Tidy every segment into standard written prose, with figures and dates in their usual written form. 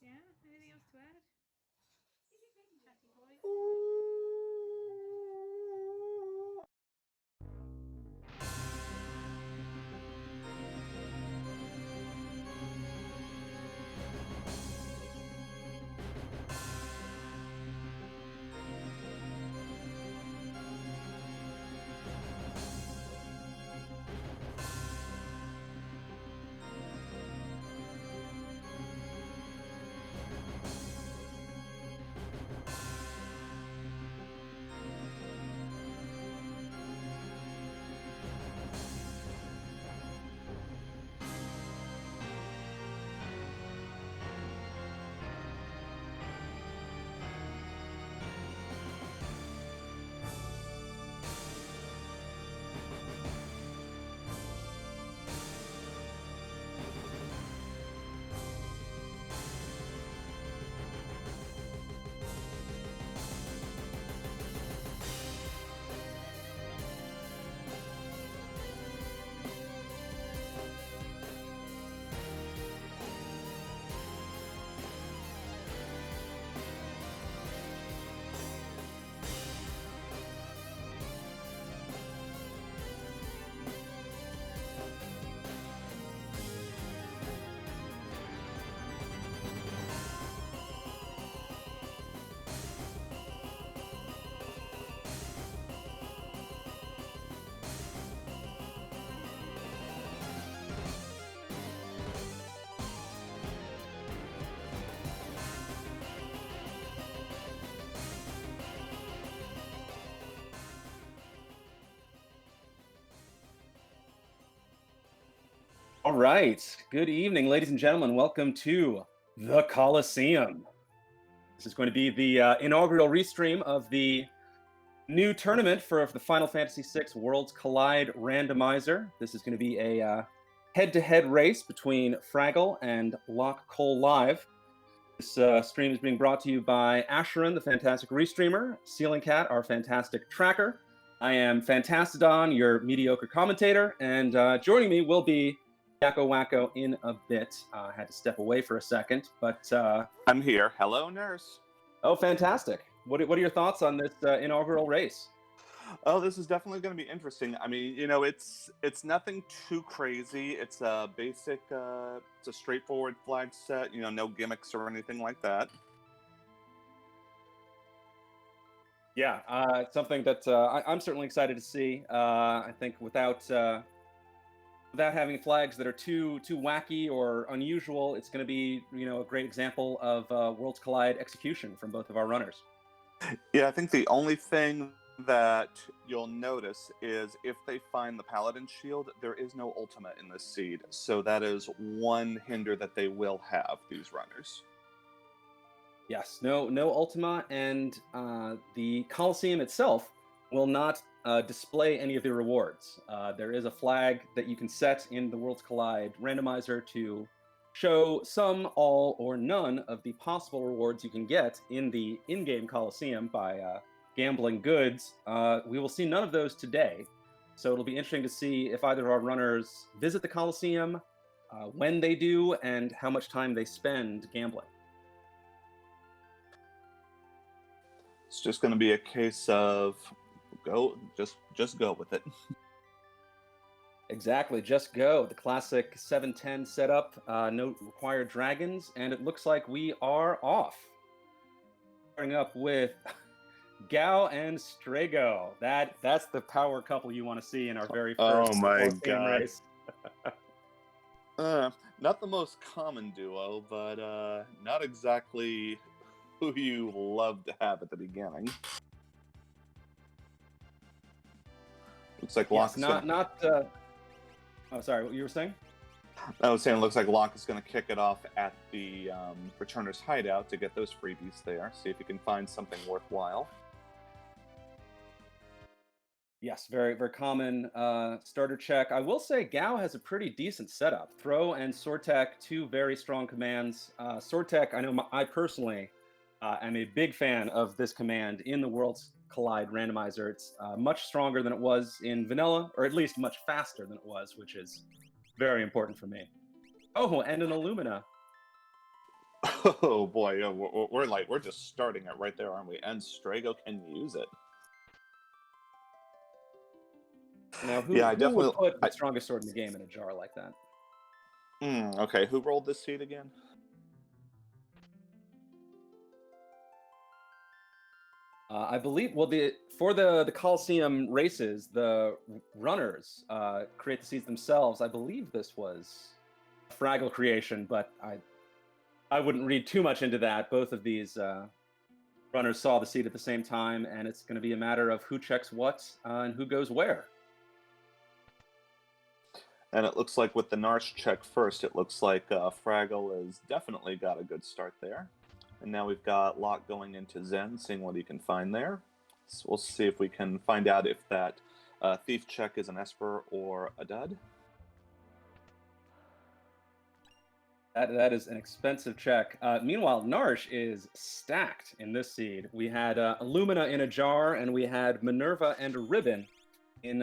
Yeah, anything else to add? Happy boy. All right. Good evening, ladies and gentlemen. Welcome to the Coliseum. This is going to be the inaugural restream of the new tournament for the Final Fantasy VI Worlds Collide Randomizer. This is going to be a head-to-head race between Fraggle and Locke Live. This stream is being brought to you by Asheron, the fantastic restreamer, Ceiling Cat, our fantastic tracker. I am Fantastodon, your mediocre commentator, and joining me will be Yakko Wacko in a bit. I had to step away for a second, but I'm here. Hello, nurse. Oh, fantastic! What are your thoughts on this inaugural race? Oh, this is definitely going to be interesting. I mean, you know, it's nothing too crazy. It's a basic, it's a straightforward flag set. You know, no gimmicks or anything like that. Yeah, something that I'm certainly excited to see. I think without having flags that are too wacky or unusual, it's going to be a great example of Worlds Collide execution from both of our runners. Yeah, I think the only thing that you'll notice is if they find the Paladin Shield, there is no Ultima in this seed, so that is one hinder that they will have, these runners. Yes, no Ultima, and the Coliseum itself will not display any of the rewards. There is a flag that you can set in the Worlds Collide randomizer to show some, all, or none of the possible rewards you can get in the in-game Coliseum by gambling goods. We will see none of those today, so it'll be interesting to see if either of our runners visit the Coliseum, when they do, and how much time they spend gambling. It's just going to be a case of just go with it. Exactly, just go. The classic 7-10 setup, no required dragons, and it looks like we are off. Starting up with Gao and Strago. That's the power couple you want to see in our very first race. Not the most common duo, but not exactly who you love to have at the beginning. Looks like Locke. Yes, Oh, sorry. What you were saying? I was saying, it looks like Locke is going to kick it off at the Returner's Hideout to get those freebies there. See if he can find something worthwhile. Yes, very, very common starter check. I will say Gao has a pretty decent setup. Throw and Sword Tech, two very strong commands. Sword Tech, I know I personally am a big fan of this command in the Worlds Collide randomizer. It's much stronger than it was in vanilla, or at least much faster than it was, which is very important for me. Oh, and an Illumina. Oh boy, yeah, we're just starting it right there, aren't we? And Strago can use it. Now, who definitely. would put the strongest sword in the game in a jar like that? Okay, who rolled this seed again? I believe, well, for the Coliseum races, the runners create the seeds themselves. I believe this was a Fraggle creation, but I wouldn't read too much into that. Both of these runners saw the seed at the same time, and it's going to be a matter of who checks what and who goes where. And it looks like with the Narsh check first, it looks like Fraggle has definitely got a good start there. And now we've got Locke going into Zen, seeing what he can find there. So we'll see if we can find out if that Thief check is an Esper or a dud. That is an expensive check. Meanwhile, Narsh is stacked in this seed. We had Illumina in a jar, and we had Minerva and a ribbon in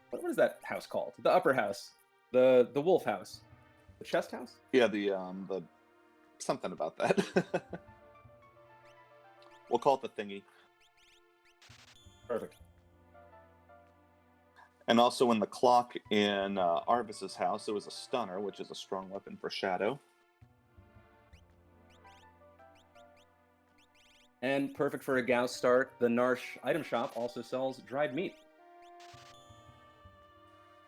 what is that house called? The upper house, the wolf house, the chest house. Yeah, the something about that. We'll call it the thingy. Perfect. And also in the clock in Arvis's house, it was a stunner, which is a strong weapon for Shadow. And perfect for a Gauss start, the Narsh item shop also sells dried meat.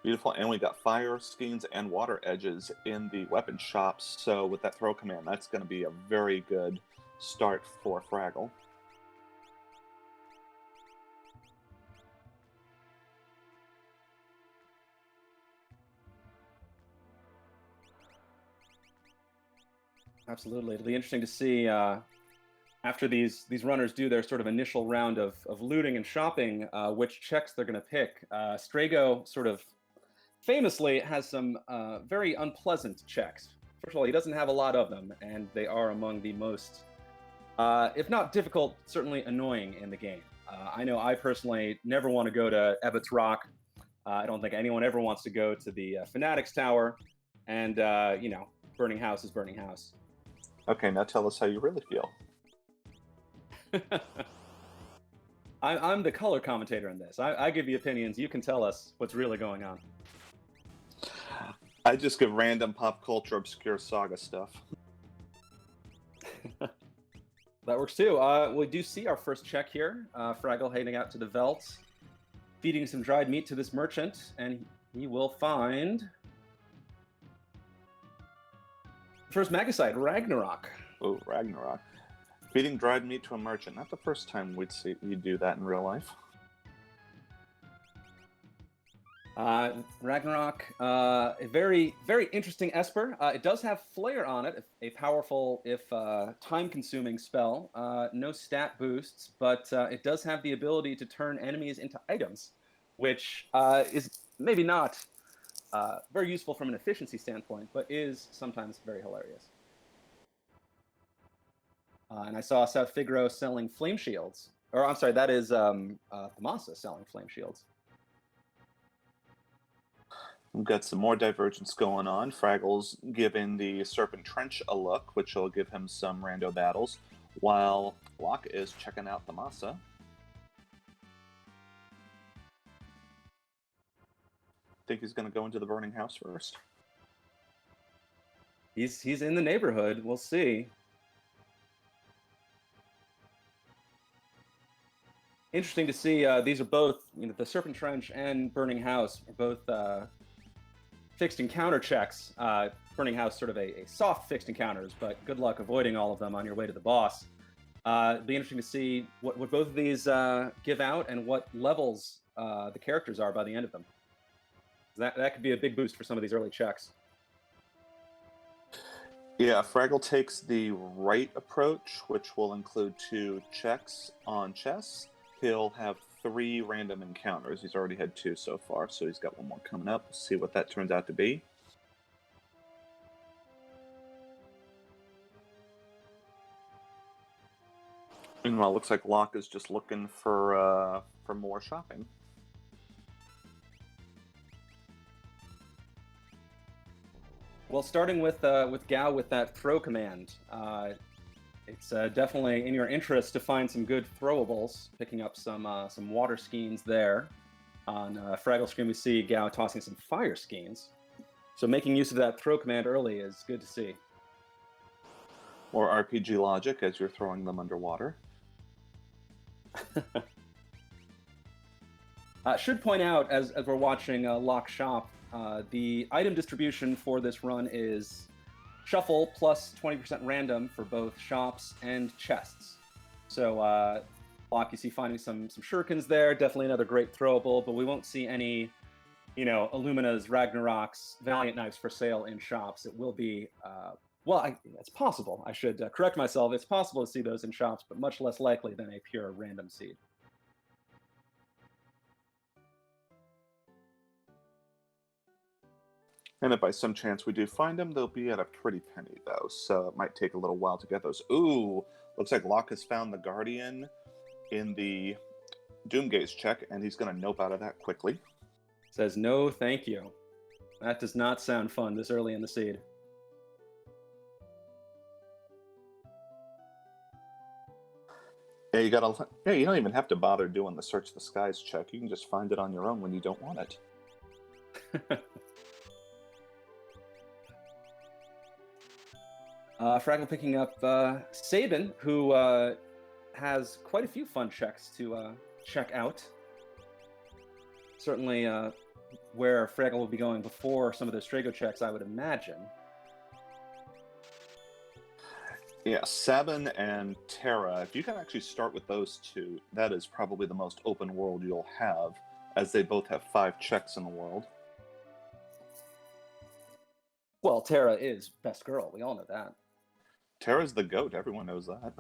Beautiful, and we got fire skeins and water edges in the weapon shops. So with that throw command, that's going to be a very good start for Fraggle. Absolutely, it'll be interesting to see after these runners do their sort of initial round of looting and shopping, which checks they're going to pick. Strago sort of famously has some very unpleasant checks. First of all, he doesn't have a lot of them, and they are among the most, if not difficult, certainly annoying in the game. I know I personally never want to go to Ebbott's Rock. I don't think anyone ever wants to go to the Fanatics Tower, and, Burning House is Burning House. Okay, now tell us how you really feel. I'm the color commentator in this. I give the opinions. You can tell us what's really going on. I just give random pop culture obscure saga stuff. That works too. We do see our first check here. Fraggle heading out to the Veldt, feeding some dried meat to this merchant, and he will find first Magicite, Ragnarok. Oh, Ragnarok. Feeding dried meat to a merchant. Not the first time we'd see you do that in real life. Ragnarok, a very, very interesting Esper. It does have Flare on it, a powerful, if time-consuming spell. No stat boosts, but it does have the ability to turn enemies into items, which is maybe not very useful from an efficiency standpoint, but is sometimes very hilarious. And I saw South Figaro selling flame shields. Or, I'm sorry, that is Thamasa selling flame shields. We've got some more divergence going on. Fraggle's giving the Serpent Trench a look, which will give him some rando battles, while Locke is checking out Thamasa. Think he's going to go into the Burning House first. He's in the neighborhood. We'll see. Interesting to see. These are both, the Serpent Trench and Burning House are both fixed encounter checks. Burning House sort of a soft fixed encounters, but good luck avoiding all of them on your way to the boss. It'll be interesting to see what both of these give out and what levels the characters are by the end of them. That could be a big boost for some of these early checks. Yeah, Fraggle takes the right approach, which will include 2 checks on chess. He'll have 3 random encounters. He's already had 2 so far, so he's got 1 more coming up. We'll see what that turns out to be. Meanwhile, it looks like Locke is just looking for more shopping. Well, starting with Gao with that throw command, it's definitely in your interest to find some good throwables. Picking up some water skeins there. On Fraggle screen, we see Gao tossing some fire skeins. So making use of that throw command early is good to see. Or RPG logic as you're throwing them underwater. Should point out, as we're watching Locke shop, the item distribution for this run is shuffle plus 20% random for both shops and chests. So Locke, you see finding some shurikens there, definitely another great throwable, but we won't see any, Illumina's, Ragnarok's, Valiant knives for sale in shops. It will be, it's possible. I should correct myself. It's possible to see those in shops, but much less likely than a pure random seed. And if by some chance we do find them, they'll be at a pretty penny, though, so it might take a little while to get those. Ooh, looks like Locke has found the Guardian in the Doomgaze check, and he's going to nope out of that quickly. Says, no, thank you. That does not sound fun this early in the seed. Yeah, you don't even have to bother doing the Search the Skies check. You can just find it on your own when you don't want it. Fraggle picking up Sabin, who has quite a few fun checks to check out. Certainly where Fraggle will be going before some of those Strago checks, I would imagine. Yeah, Sabin and Terra, if you can actually start with those two, that is probably the most open world you'll have, as they both have 5 checks in the world. Well, Terra is best girl. We all know that. Terra's the GOAT. Everyone knows that.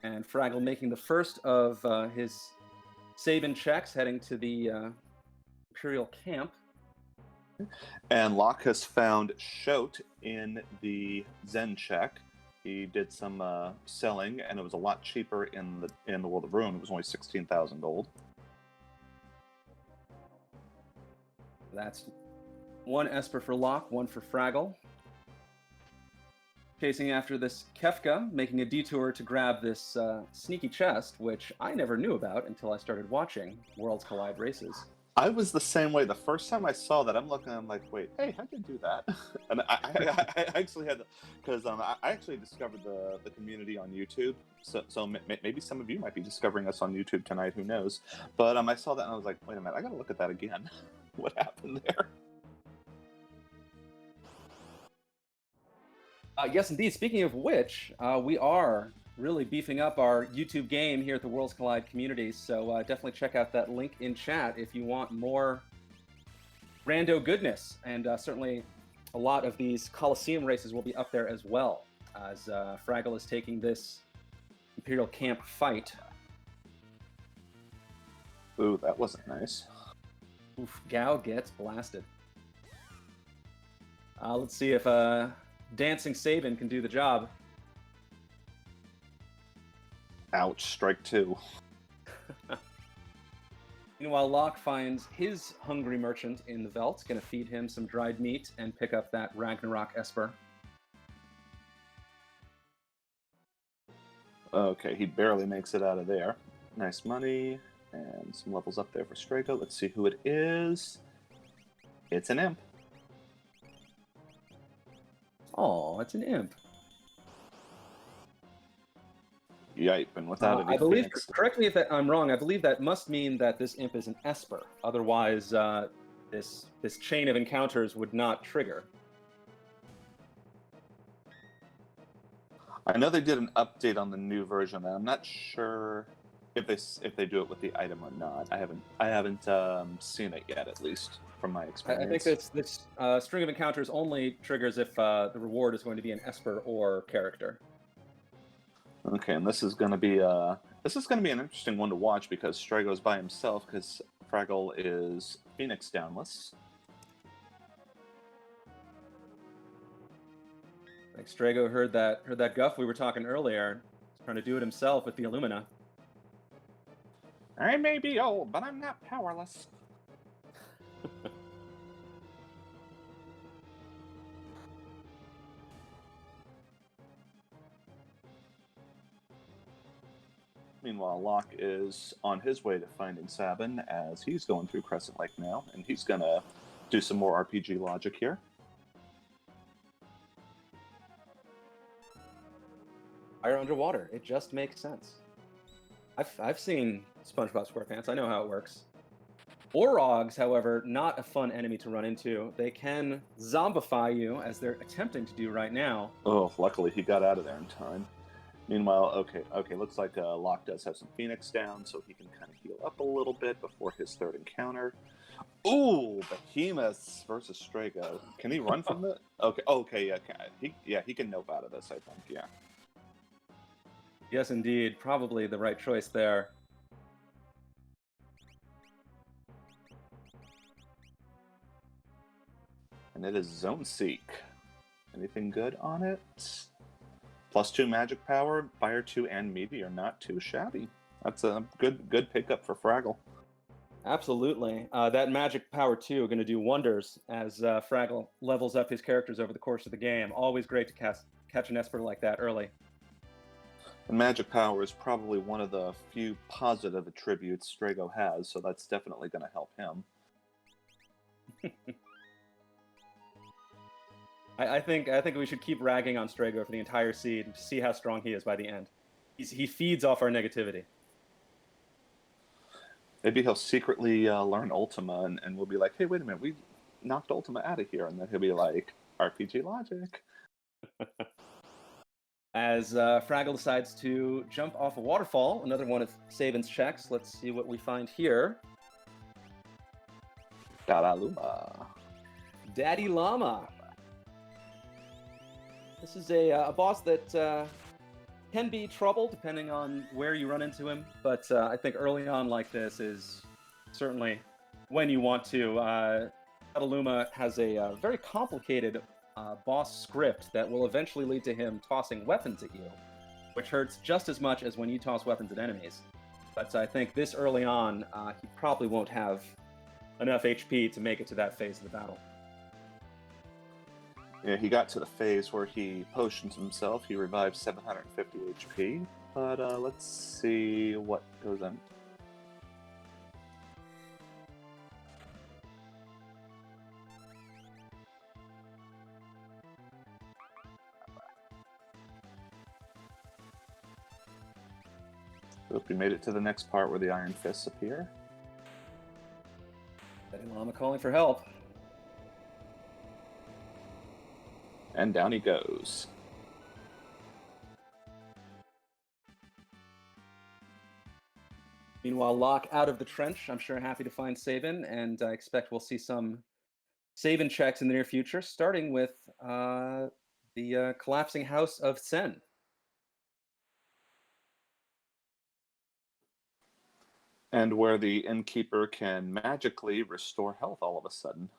And Fraggle making the first of his Sabin checks, heading to the Imperial camp. And Locke has found Shote in the Zen check. He did some selling, and it was a lot cheaper in the World of Ruin. It was only 16,000 gold. That's 1 Esper for Locke, 1 for Fraggle. Chasing after this Kefka, making a detour to grab this sneaky chest, which I never knew about until I started watching Worlds Collide races. I was the same way. The first time I saw that, I'm like, wait, hey, how'd you do that? And I actually had, because I actually discovered the community on YouTube. So maybe some of you might be discovering us on YouTube tonight. Who knows? But I saw that and I was like, wait a minute, I got to look at that again. What happened there? Yes, indeed. Speaking of which, we are really beefing up our YouTube game here at the Worlds Collide community, so definitely check out that link in chat if you want more rando goodness, and certainly a lot of these Coliseum races will be up there as well, as Fraggle is taking this Imperial camp fight. Ooh, that wasn't nice. Oof, Gao gets blasted. Let's see if Dancing Sabin can do the job. Ouch, strike 2. Meanwhile, Locke finds his hungry merchant in the Veldt, going to feed him some dried meat and pick up that Ragnarok Esper. Okay, he barely makes it out of there. Nice money, and some levels up there for Strago. Let's see who it is. It's an imp. Oh, it's an imp. Yipe, and without any I believe, fancy- correct me if I'm wrong, I believe that must mean that this imp is an Esper. Otherwise, this chain of encounters would not trigger. I know they did an update on the new version, and I'm not sure if they do it with the item or not. I haven't seen it yet, at least from my experience. I think this string of encounters only triggers if the reward is going to be an Esper or character. Okay, and this is going to be This is going to be an interesting one to watch because Strago's by himself because Fraggle is Phoenix downless. Like Strago heard that guff we were talking earlier. He's trying to do it himself with the Illumina. I may be old, but I'm not powerless. Meanwhile, Locke is on his way to finding Sabin as he's going through Crescent Lake now, and he's gonna do some more RPG logic here. Fire underwater. It just makes sense. I've seen SpongeBob SquarePants. I know how it works. Orogs, however, not a fun enemy to run into. They can zombify you, as they're attempting to do right now. Oh, luckily he got out of there in time. Meanwhile, okay, looks like Locke does have some Phoenix down, so he can kind of heal up a little bit before his third encounter. Ooh, Behemoths versus Strago. Can he run from it? Okay, yeah, he can nope out of this, I think, yeah. Yes, indeed. Probably the right choice there. And it is Zone Seek. Anything good on it? +2 magic power, Fire 2 and Meteor, not too shabby. That's a good pickup for Fraggle. Absolutely. That magic power, too, going to do wonders as Fraggle levels up his characters over the course of the game. Always great to catch an Esper like that early. And magic power is probably one of the few positive attributes Strago has, so that's definitely going to help him. I think we should keep ragging on Strago for the entire seed to see how strong he is by the end. He feeds off our negativity. Maybe he'll secretly learn Ultima, and we'll be like, hey, wait a minute, we knocked Ultima out of here. And then he'll be like, RPG logic. As Fraggle decides to jump off a waterfall, another one of Sabin's checks. Let's see what we find here. Daraluma. Daddy Llama. This is a boss that can be trouble depending on where you run into him, but I think early on like this is certainly when you want to. Kataluma has a very complicated boss script that will eventually lead to him tossing weapons at you, which hurts just as much as when you toss weapons at enemies. But I think this early on, he probably won't have enough HP to make it to that phase of the battle. Yeah, he got to the phase where he potions himself. He revives 750 HP. But let's see what goes on. Hope we made it to the next part where the Iron Fists appear. Daddy Llama calling for help. And down he goes. Meanwhile, Locke out of the trench, I'm sure happy to find Sabin, and I expect we'll see some Sabin checks in the near future, starting with the collapsing house of Sen. And where the innkeeper can magically restore health all of a sudden.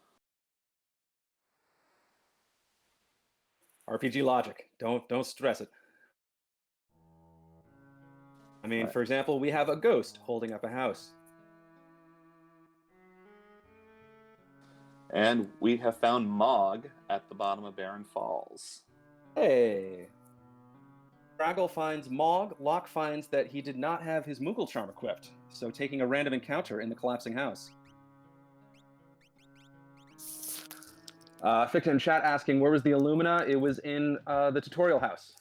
RPG logic. Don't stress it. I mean, Right. For example, we have a ghost holding up a house. And we have found Mog at the bottom of Barren Falls. Hey! Fraggle finds Mog. Locke finds that he did not have his Moogle Charm equipped, so taking a random encounter in the collapsing house. Ficta in chat asking, where was the Illumina? It was in the tutorial house.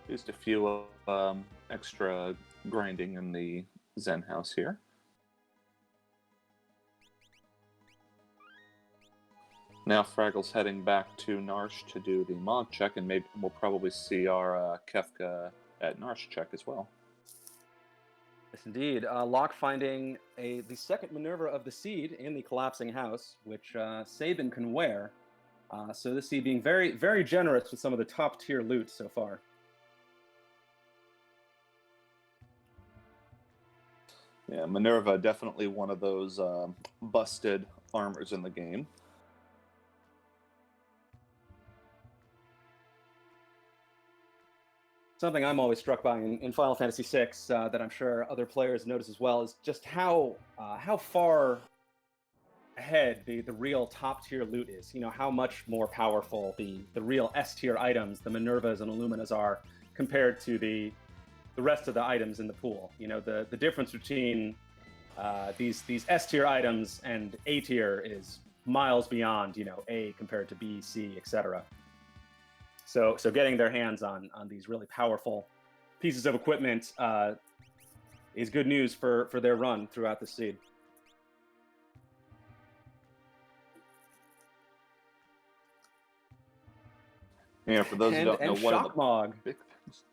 Used a few extra grinding in the Zen house here. Now Fraggle's heading back to Narsh to do the Mog check, and maybe we'll probably see our Kefka at Narsh check as well. Yes, indeed. Locke finding the second Minerva of the seed in the collapsing house, which Sabin can wear. So this seed being very, very generous with some of the top tier loot so far. Yeah, Minerva definitely one of those busted armors in the game. Something I'm always struck by in Final Fantasy VI that I'm sure other players notice as well is just how far ahead the real top tier loot is. You know, how much more powerful the real S tier items, the Minervas and Illuminas, are compared to the rest of the items in the pool. You know, the difference between these S tier items and A tier is miles beyond, you know, A compared to B, C, etc. So getting their hands on these really powerful pieces of equipment is good news for their run throughout the seed. Yeah, for those who don't know, what are the Shockmog. big things?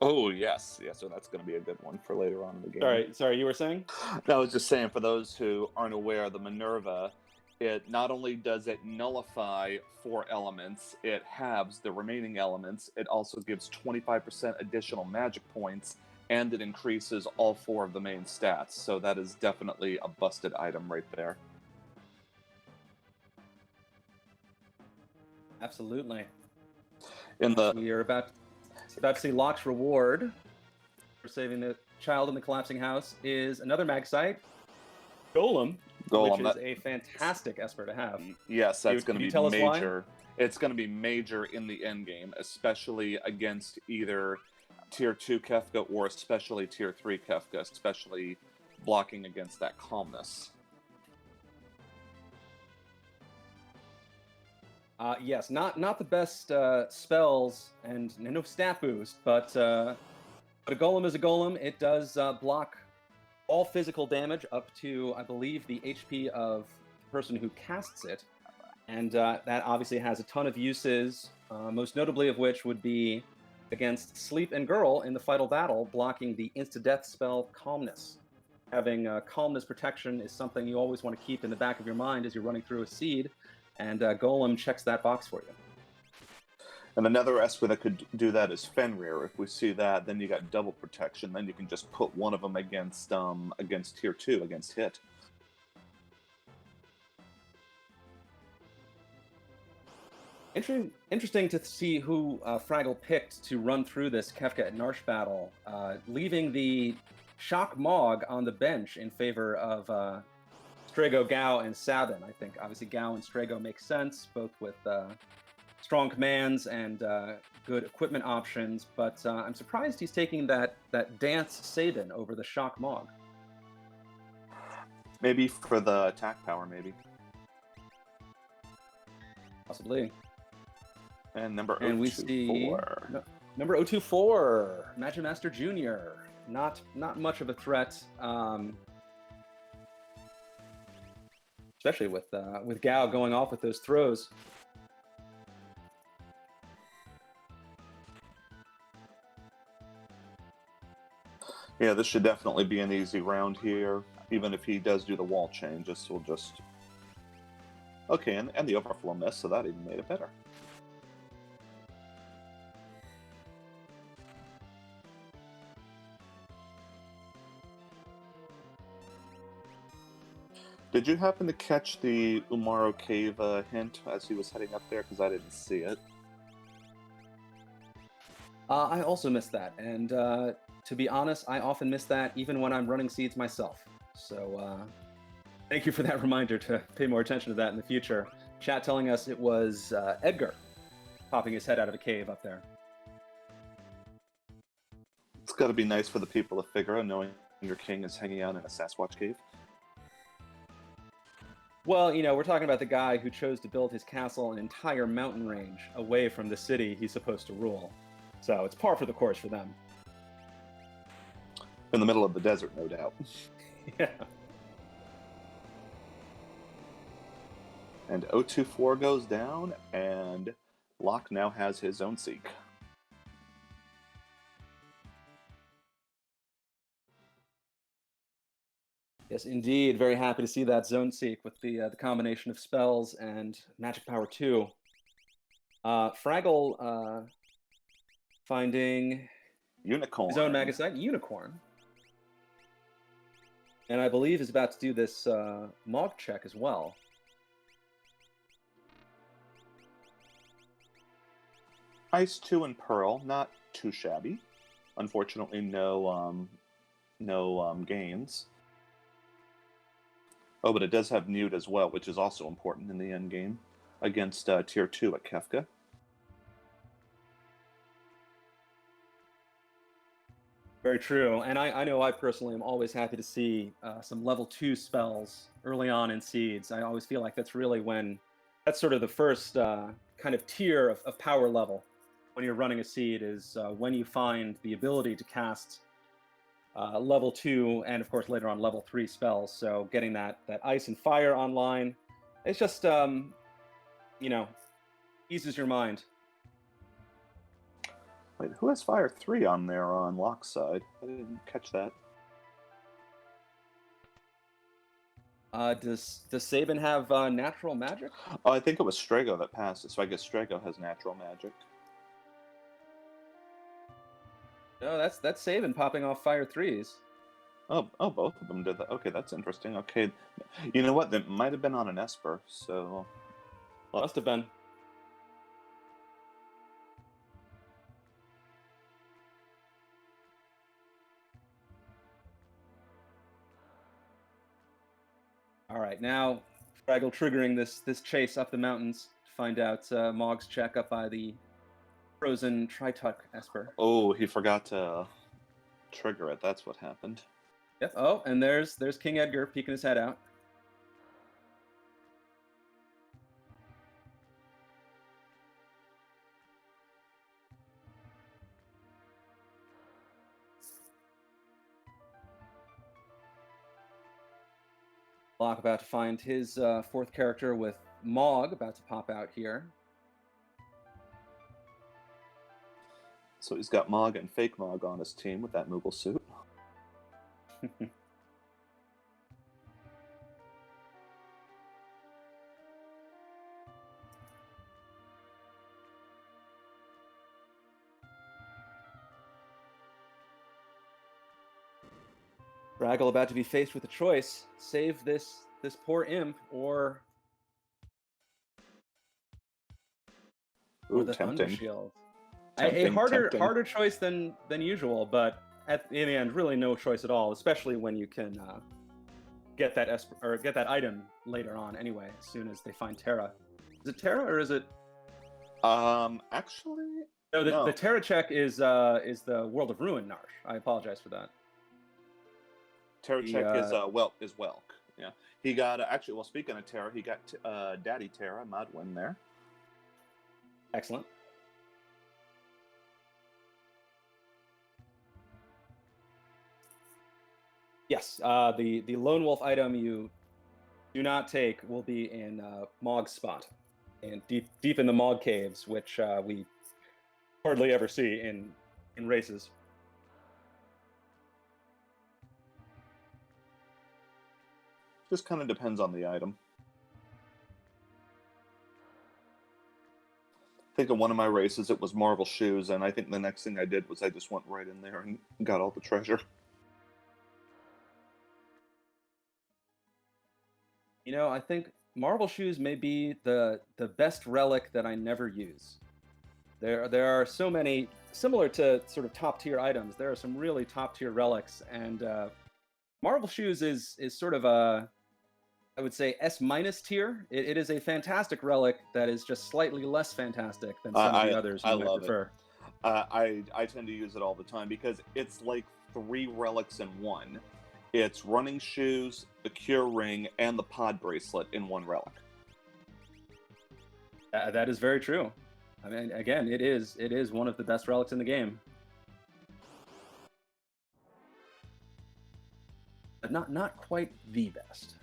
Oh, yes. Yeah, so that's going to be a good one for later on in the game. Sorry, you were saying? No, I was just saying, for those who aren't aware, the Minerva, it not only does it nullify 4 elements, it halves the remaining elements. It also gives 25% additional magic points, and it increases all 4 of the main stats. So that is definitely a busted item right there. Absolutely. In the You're about to see Locke's reward for saving the child in the collapsing house is another mag site, Golem, which is a fantastic Esper to have. Yes, that's going to be major. Why? It's going to be major in the end game, especially against either Tier 2 Kefka or especially Tier 3 Kefka, especially blocking against that calmness. Yes, not the best spells and no stat boost, but a Golem is a Golem. It does block all physical damage up to, I believe, the HP of the person who casts it. And that obviously has a ton of uses, most notably of which would be against Sleep and Girl in the final battle, blocking the insta-death spell Calmness. Having Calmness protection is something you always want to keep in the back of your mind as you're running through a seed, and Golem checks that box for you. And another Esper that could do that is Fenrir. If we see that, then you got double protection. Then you can just put one of them against Tier 2, against hit. Interesting to see who Fraggle picked to run through this Kefka at Narsh battle, leaving the Shock Mog on the bench in favor of Strago, Gao, and Sabin. I think obviously Gao and Strago make sense, both with strong commands and good equipment options, but I'm surprised he's taking that Dance Sabin over the Shock Mog. Maybe for the attack power, maybe. Possibly. And number 024. And we see number 024, Magic Master Jr. Not much of a threat, especially with Gao going off with those throws. Yeah, this should definitely be an easy round here. Even if he does do the wall change, this will just... Okay, and the overflow miss, so that even made it better. Did you happen to catch the Umaro Cave hint as he was heading up there? Because I didn't see it. I also missed that, and to be honest, I often miss that even when I'm running seeds myself. So thank you for that reminder to pay more attention to that in the future. Chat telling us it was Edgar popping his head out of a cave up there. It's got to be nice for the people of Figaro knowing your king is hanging out in a Sasquatch cave. Well, you know, we're talking about the guy who chose to build his castle an entire mountain range away from the city he's supposed to rule. So it's par for the course for them. In the middle of the desert, no doubt. Yeah. And 024 goes down, and Locke now has his own Seek. Yes, indeed. Very happy to see that Zone Seek with the combination of spells and magic power 2. Fraggle finding Unicorn. his own Magicite, Unicorn. And I believe is about to do this Mog check as well. Ice 2 and Pearl, not too shabby. Unfortunately, no gains. Oh, but it does have Newt as well, which is also important in the end game against Tier 2 at Kefka. Very true. And I know I personally am always happy to see some level 2 spells early on in Seeds. I always feel like that's really when, that's sort of the first kind of tier of power level when you're running a Seed, is when you find the ability to cast level 2 and of course later on level 3 spells. So getting that Ice and Fire online, it's just, you know, eases your mind. Wait, who has Fire 3 on there on Locke's side? I didn't catch that. Does Sabin have natural magic? Oh, I think it was Strago that passed it, so I guess Strago has natural magic. No, that's Sabin popping off Fire 3s. Oh, both of them did that. Okay, that's interesting. Okay, you know what? That might have been on an Esper, so... Well, must have been. All right, now Fraggle triggering this chase up the mountains to find out Mog's check up by the frozen Trituck Esper. Oh, he forgot to trigger it. That's what happened. Yep. Oh, and there's King Edgar peeking his head out. Locke about to find his fourth character with Mog about to pop out here. So he's got Mog and Fake Mog on his team with that Moogle suit. Fraggle about to be faced with a choice: save this poor imp or Ooh, the tempting. Thunder Shield. Tempting, A tempting. harder choice than usual, but in the end, really no choice at all. Especially when you can get that item later on anyway. As soon as they find Terra, is it Terra or is it? Actually, No, no. the Terra check is the World of Ruin Narsh. I apologize for that. Terra check is Welk. Yeah, he got actually. Well, speaking of Terra, he got Daddy Terra Modwin there. Excellent. Yes, the Lone Wolf item you do not take will be in Mog's spot, and deep in the Mog caves, which we hardly ever see in races. Just kind of depends on the item. I think in one of my races it was Marvel Shoes, and I think the next thing I did was I just went right in there and got all the treasure. You know, I think Marble Shoes may be the best relic that I never use. There are so many, similar to sort of top tier items, there are some really top tier relics, and Marble Shoes is sort of a, I would say, S- tier. It is a fantastic relic that is just slightly less fantastic than some of the others you might prefer. I tend to use it all the time because it's like 3 relics in one. It's Running Shoes, the Cure Ring, and the Pod Bracelet in one relic. That is very true. I mean, again, it is one of the best relics in the game. But not quite the best.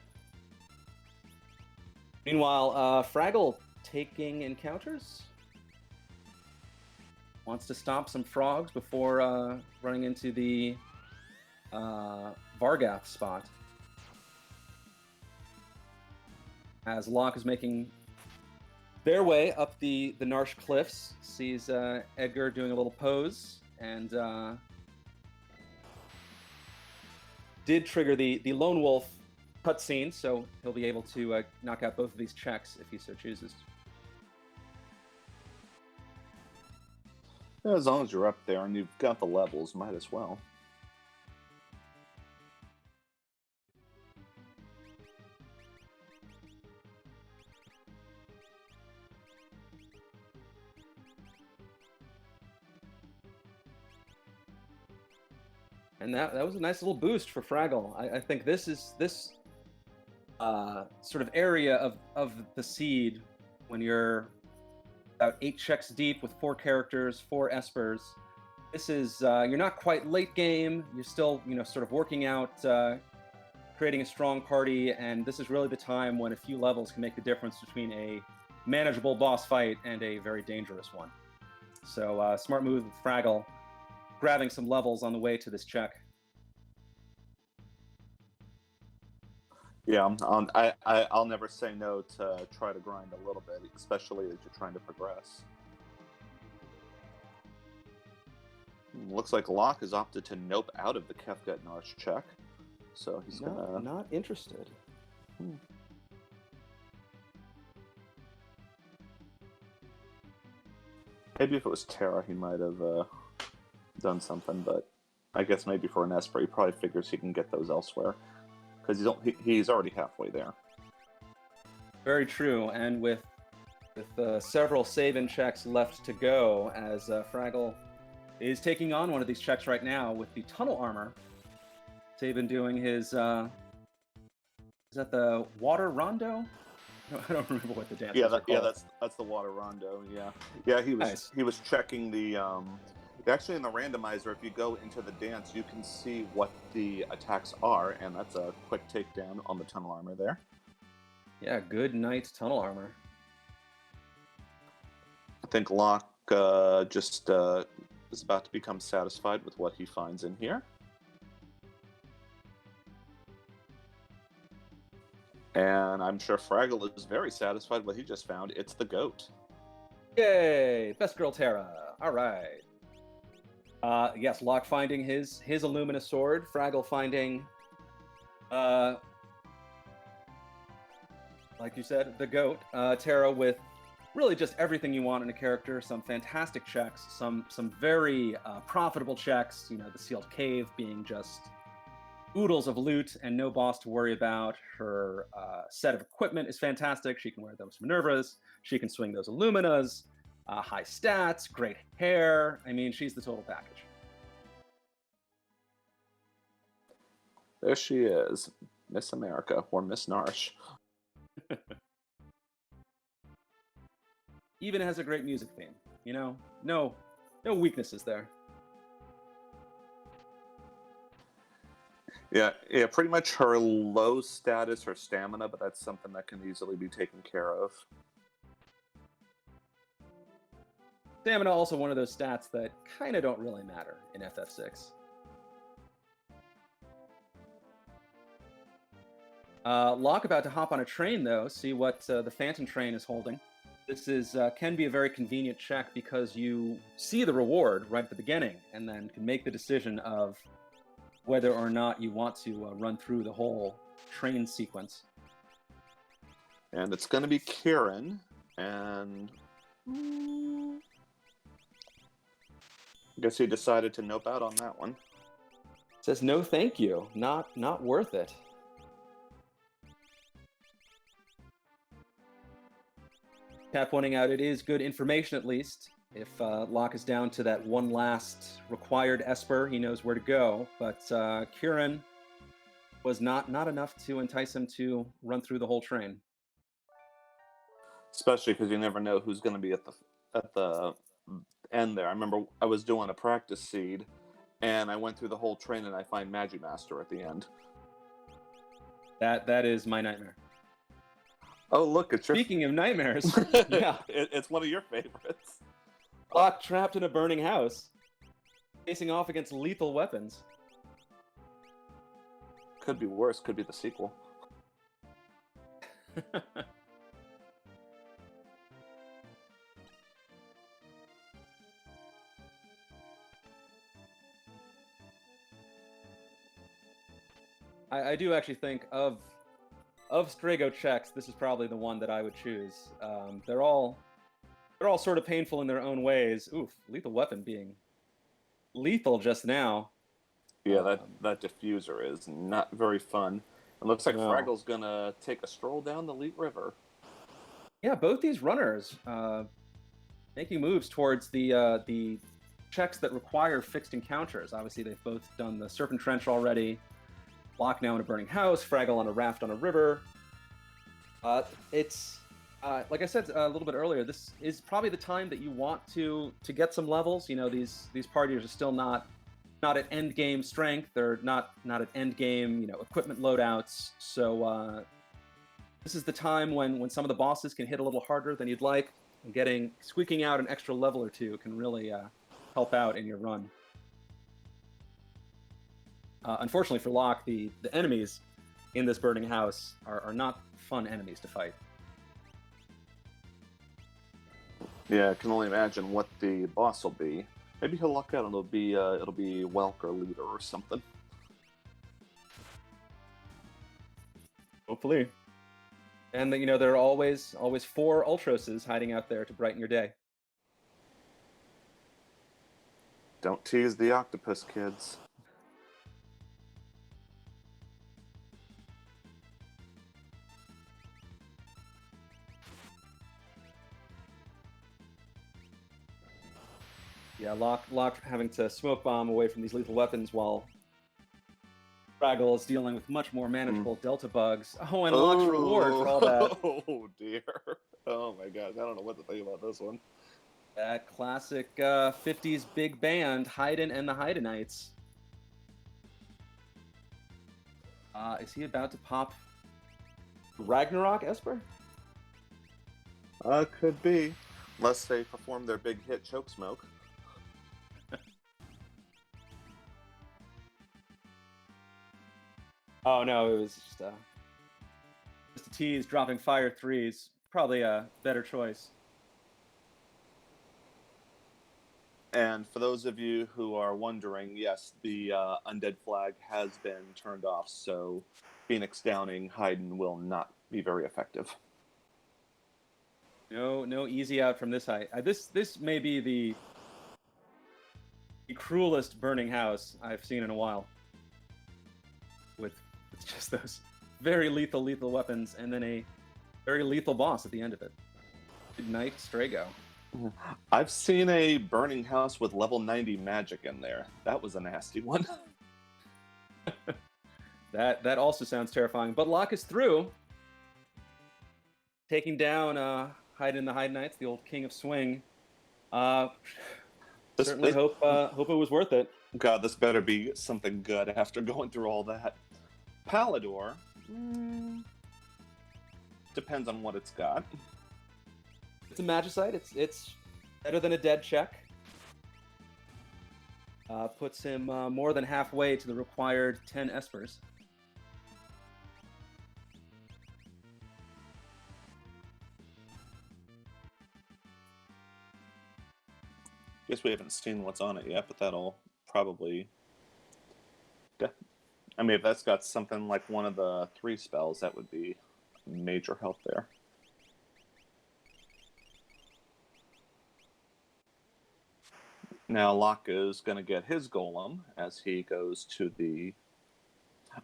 Meanwhile, Fraggle taking encounters. Wants to stomp some frogs before running into the Vargath spot. as Locke is making their way up the Narsh cliffs, sees Edgar doing a little pose, and did trigger the Lone Wolf cutscene, so he'll be able to knock out both of these checks if he so chooses. Yeah, as long as you're up there and you've got the levels, might as well. And that was a nice little boost for Fraggle. I think this sort of area of the seed, when you're about 8 checks deep with 4 characters, 4 espers. This is you're not quite late game. You're still sort of working out, creating a strong party, and this is really the time when a few levels can make the difference between a manageable boss fight and a very dangerous one. So smart move with Fraggle, grabbing some levels on the way to this check. Yeah, I'll never say no to try to grind a little bit, especially as you're trying to progress. Looks like Locke has opted to nope out of the Kefka Narsh check, so he's not interested. Maybe if it was Terra, he might have done something, but I guess maybe for an Esper, he probably figures he can get those elsewhere, because he's already halfway there. Very true, and with several save-in checks left to go, as Fraggle is taking on one of these checks right now with the tunnel armor. Sabin doing his, is that the water rondo? I don't remember what the dance is called. Yeah, that's the water rondo. Yeah. He was checking the. Actually, in the randomizer, if you go into the dance, you can see what the attacks are, and that's a quick takedown on the tunnel armor there. Yeah, good night tunnel armor. I think Locke just is about to become satisfied with what he finds in here. And I'm sure Fraggle is very satisfied with what he just found. It's the goat. Yay! Best girl Terra. All right. Yes, Locke finding his Illumina sword. Fraggle finding, like you said, the goat. Terra with really just everything you want in a character. Some fantastic checks. Some very profitable checks. The sealed cave being just oodles of loot and no boss to worry about. Her set of equipment is fantastic. She can wear those Minervas. She can swing those Illuminas. High stats, great hair. I mean, she's the total package. There she is, Miss America, or Miss Narsh. Even has a great music theme. No weaknesses there. Yeah, pretty much her low status, her stamina, but that's something that can easily be taken care of. Stamina also one of those stats that kind of don't really matter in FF6. Locke about to hop on a train, though, see what the Phantom train is holding. This can be a very convenient check because you see the reward right at the beginning and then can make the decision of whether or not you want to run through the whole train sequence. And it's going to be Kieran, and I guess he decided to nope out on that one. Says no thank you, not worth it. Cap pointing out it is good information at least. If Locke is down to that one last required Esper, he knows where to go. But Kieran was not enough to entice him to run through the whole train. Especially because you never know who's going to be at the end there. I remember I was doing a practice seed, and I went through the whole train, and I find Magimaster at the end. That is my nightmare. Oh, look, it's Speaking of nightmares, yeah. It's one of your favorites. Locke trapped in a burning house, facing off against lethal weapons. Could be worse. Could be the sequel. I do actually think of Strago checks, this is probably the one that I would choose. They're all sort of painful in their own ways. Oof, lethal weapon being lethal just now. Yeah, that diffuser is not very fun. It looks like No. Fraggle's gonna take a stroll down the Leet River. Yeah, both these runners making moves towards the checks that require fixed encounters. Obviously, they've both done the Serpent Trench already. Locke now in a burning house. Fraggle on a raft on a river. It's like I said a little bit earlier. This is probably the time that you want to get some levels. You know, these partiers are still not at end game strength. They're not at end game equipment loadouts. So this is the time when some of the bosses can hit a little harder than you'd like. And squeaking out an extra level or two can really help out in your run. Unfortunately for Locke, the enemies in this burning house are not fun enemies to fight. Yeah, I can only imagine what the boss will be. Maybe he'll luck out and it'll be Welk or Leader or something. Hopefully. And there are always 4 Ultroses hiding out there to brighten your day. Don't tease the octopus, kids. Yeah, Locke having to smoke bomb away from these lethal weapons while Fraggle is dealing with much more manageable Delta bugs. Oh, and Locke's reward for all that. Oh dear. Oh my gosh, I don't know what to think about this one. That classic 50s big band, Haydn and the Haydnites. Is he about to pop Ragnarok, Esper? Could be. Unless they perform their big hit Choke Smoke. Oh no, it was just a tease, dropping fire 3s. Probably a better choice. And for those of you who are wondering, yes, the undead flag has been turned off, so Phoenix Downing Haydn will not be very effective. No easy out from this height. This may be the cruelest burning house I've seen in a while. With just those very lethal weapons, and then a very lethal boss at the end of it. Good night, Strago. I've seen a burning house with level 90 magic in there. That was a nasty one. That also sounds terrifying. But Locke is through, taking down Haydn and the Haydnites, the old king of swing. Certainly hope it was worth it. God, this better be something good after going through all that. Palador. Depends on what it's got. It's a Magicite. It's better than a dead check. Puts him more than halfway to the required 10 Espers. Guess we haven't seen what's on it yet, but that'll probably... I mean, if that's got something like one of the 3 spells, that would be major help there. Now Locke is going to get his golem as he goes to the...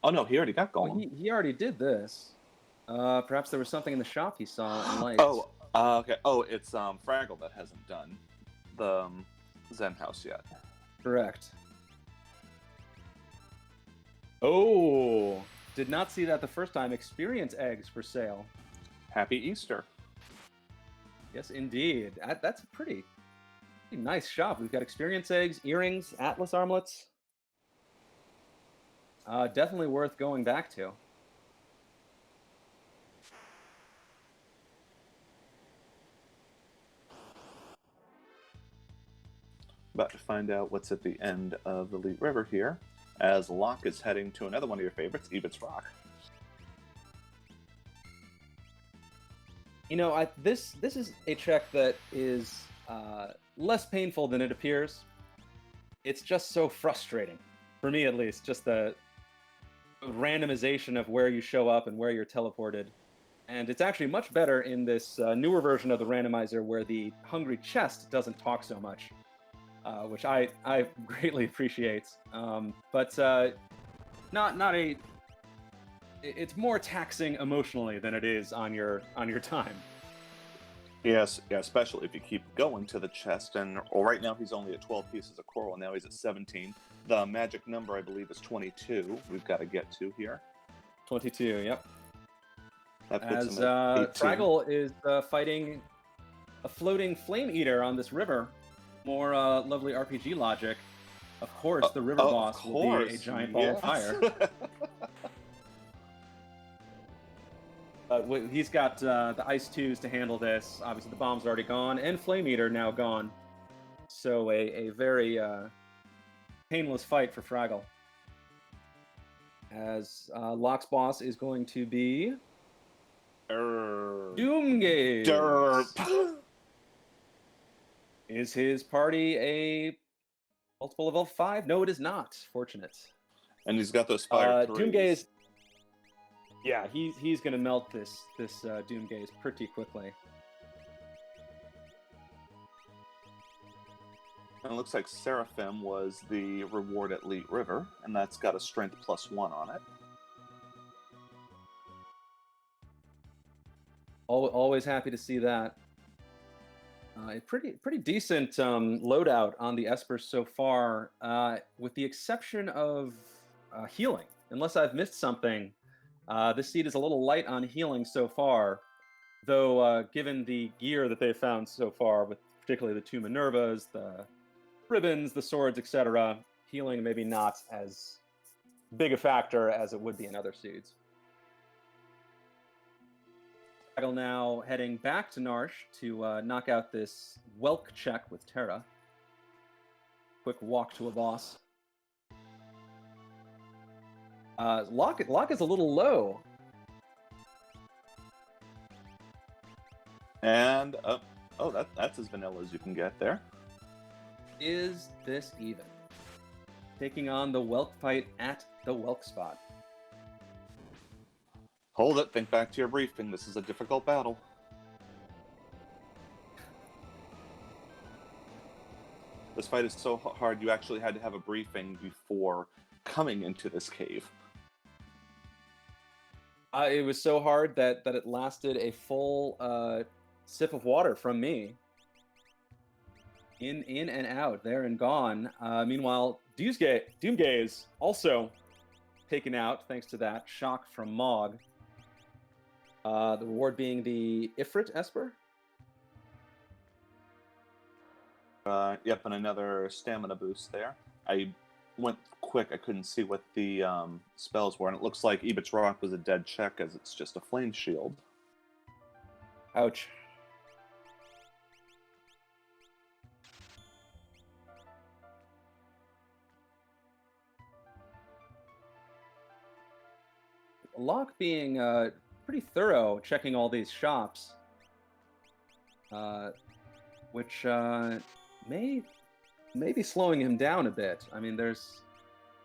Oh no, he already got golem. Oh, he already did this. Perhaps there was something in the shop he saw and liked. Oh, okay. Oh, it's Fraggle that hasn't done the Zen house yet. Correct. Oh, did not see that the first time. Experience eggs for sale. Happy Easter. Yes, indeed. That's a pretty nice shop. We've got experience eggs, earrings, Atlas armlets. Definitely worth going back to. About to find out what's at the end of the Leet River here, as Locke is heading to another one of your favorites, Ebit's Rock. This is a check that is less painful than it appears. It's just so frustrating, for me at least, just the randomization of where you show up and where you're teleported. And it's actually much better in this newer version of the randomizer where the hungry chest doesn't talk so much, which I greatly appreciate. But not a. It's more taxing emotionally than it is on your time. Yes, yeah, especially if you keep going to the chest. And right now he's only at 12 pieces of coral. Now he's at 17. The magic number, I believe, is 22. We've got to get to here. 22. Yep. That puts As him at 18. Fraggle is fighting a floating flame eater on this river. More lovely RPG logic. Of course, the river boss will be a giant ball of fire. He's got the Ice 2s to handle this. Obviously, the bomb's already gone, and Flame Eater now gone. So a very painless fight for Fraggle. As Locke's boss is going to be Doomgaze. Derp. Is his party a multiple level 5? No, it is not. Fortunate. And he's got those fire threes. Doomgaze. Yeah, he's gonna melt this Doomgaze pretty quickly. And it looks like Seraphim was the reward at Leet River, and that's got a strength +1 on it. Always happy to see that. A pretty decent loadout on the Espers so far, with the exception of healing. Unless I've missed something, this seed is a little light on healing so far. Though, given the gear that they've found so far, with particularly the 2 Minervas, the ribbons, the swords, etc., healing maybe not as big a factor as it would be in other seeds. Fraggle now heading back to Narsh to knock out this Welk check with Terra. Quick walk to a boss. Locke is a little low. And, that's as vanilla as you can get there. Is this even? Taking on the Welk fight at the Welk spot. Hold it, think back to your briefing. This is a difficult battle. This fight is so hard, you actually had to have a briefing before coming into this cave. It was so hard that it lasted a full sip of water from me. In and out, there and gone. Meanwhile, Doomgaze also taken out thanks to that shock from Mog. The reward being the Ifrit Esper. Yep, and another stamina boost there. I went quick, I couldn't see what the spells were, and it looks like Ebit's Rock was a dead check as it's just a flame shield. Ouch. Locke being pretty thorough, checking all these shops, which may be slowing him down a bit. I mean, there's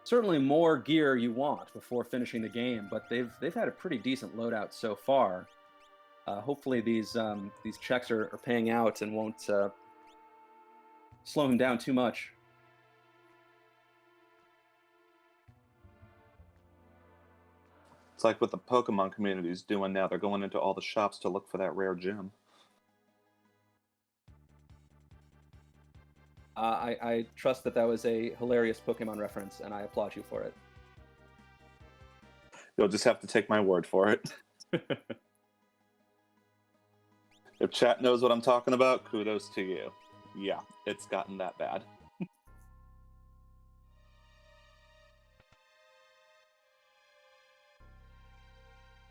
certainly more gear you want before finishing the game, but they've had a pretty decent loadout so far. Hopefully these checks are paying out and won't slow him down too much. It's like what the Pokemon community is doing now. They're going into all the shops to look for that rare gem. I trust that was a hilarious Pokemon reference, and I applaud you for it. You'll just have to take my word for it. If chat knows what I'm talking about, kudos to you. Yeah, it's gotten that bad.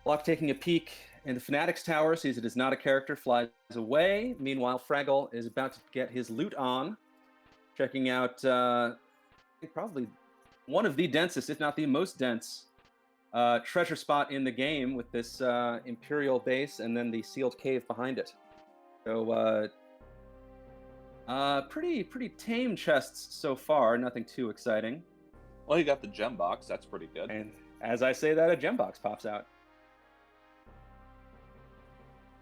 Locke taking a peek in the Fanatic's tower, sees it is not a character, flies away. Meanwhile, Fraggle is about to get his loot on, checking out probably one of the densest, if not the most dense, treasure spot in the game with this Imperial base and then the sealed cave behind it. So pretty tame chests so far. Nothing too exciting. Well, you got the gem box. That's pretty good. And as I say that, a gem box pops out.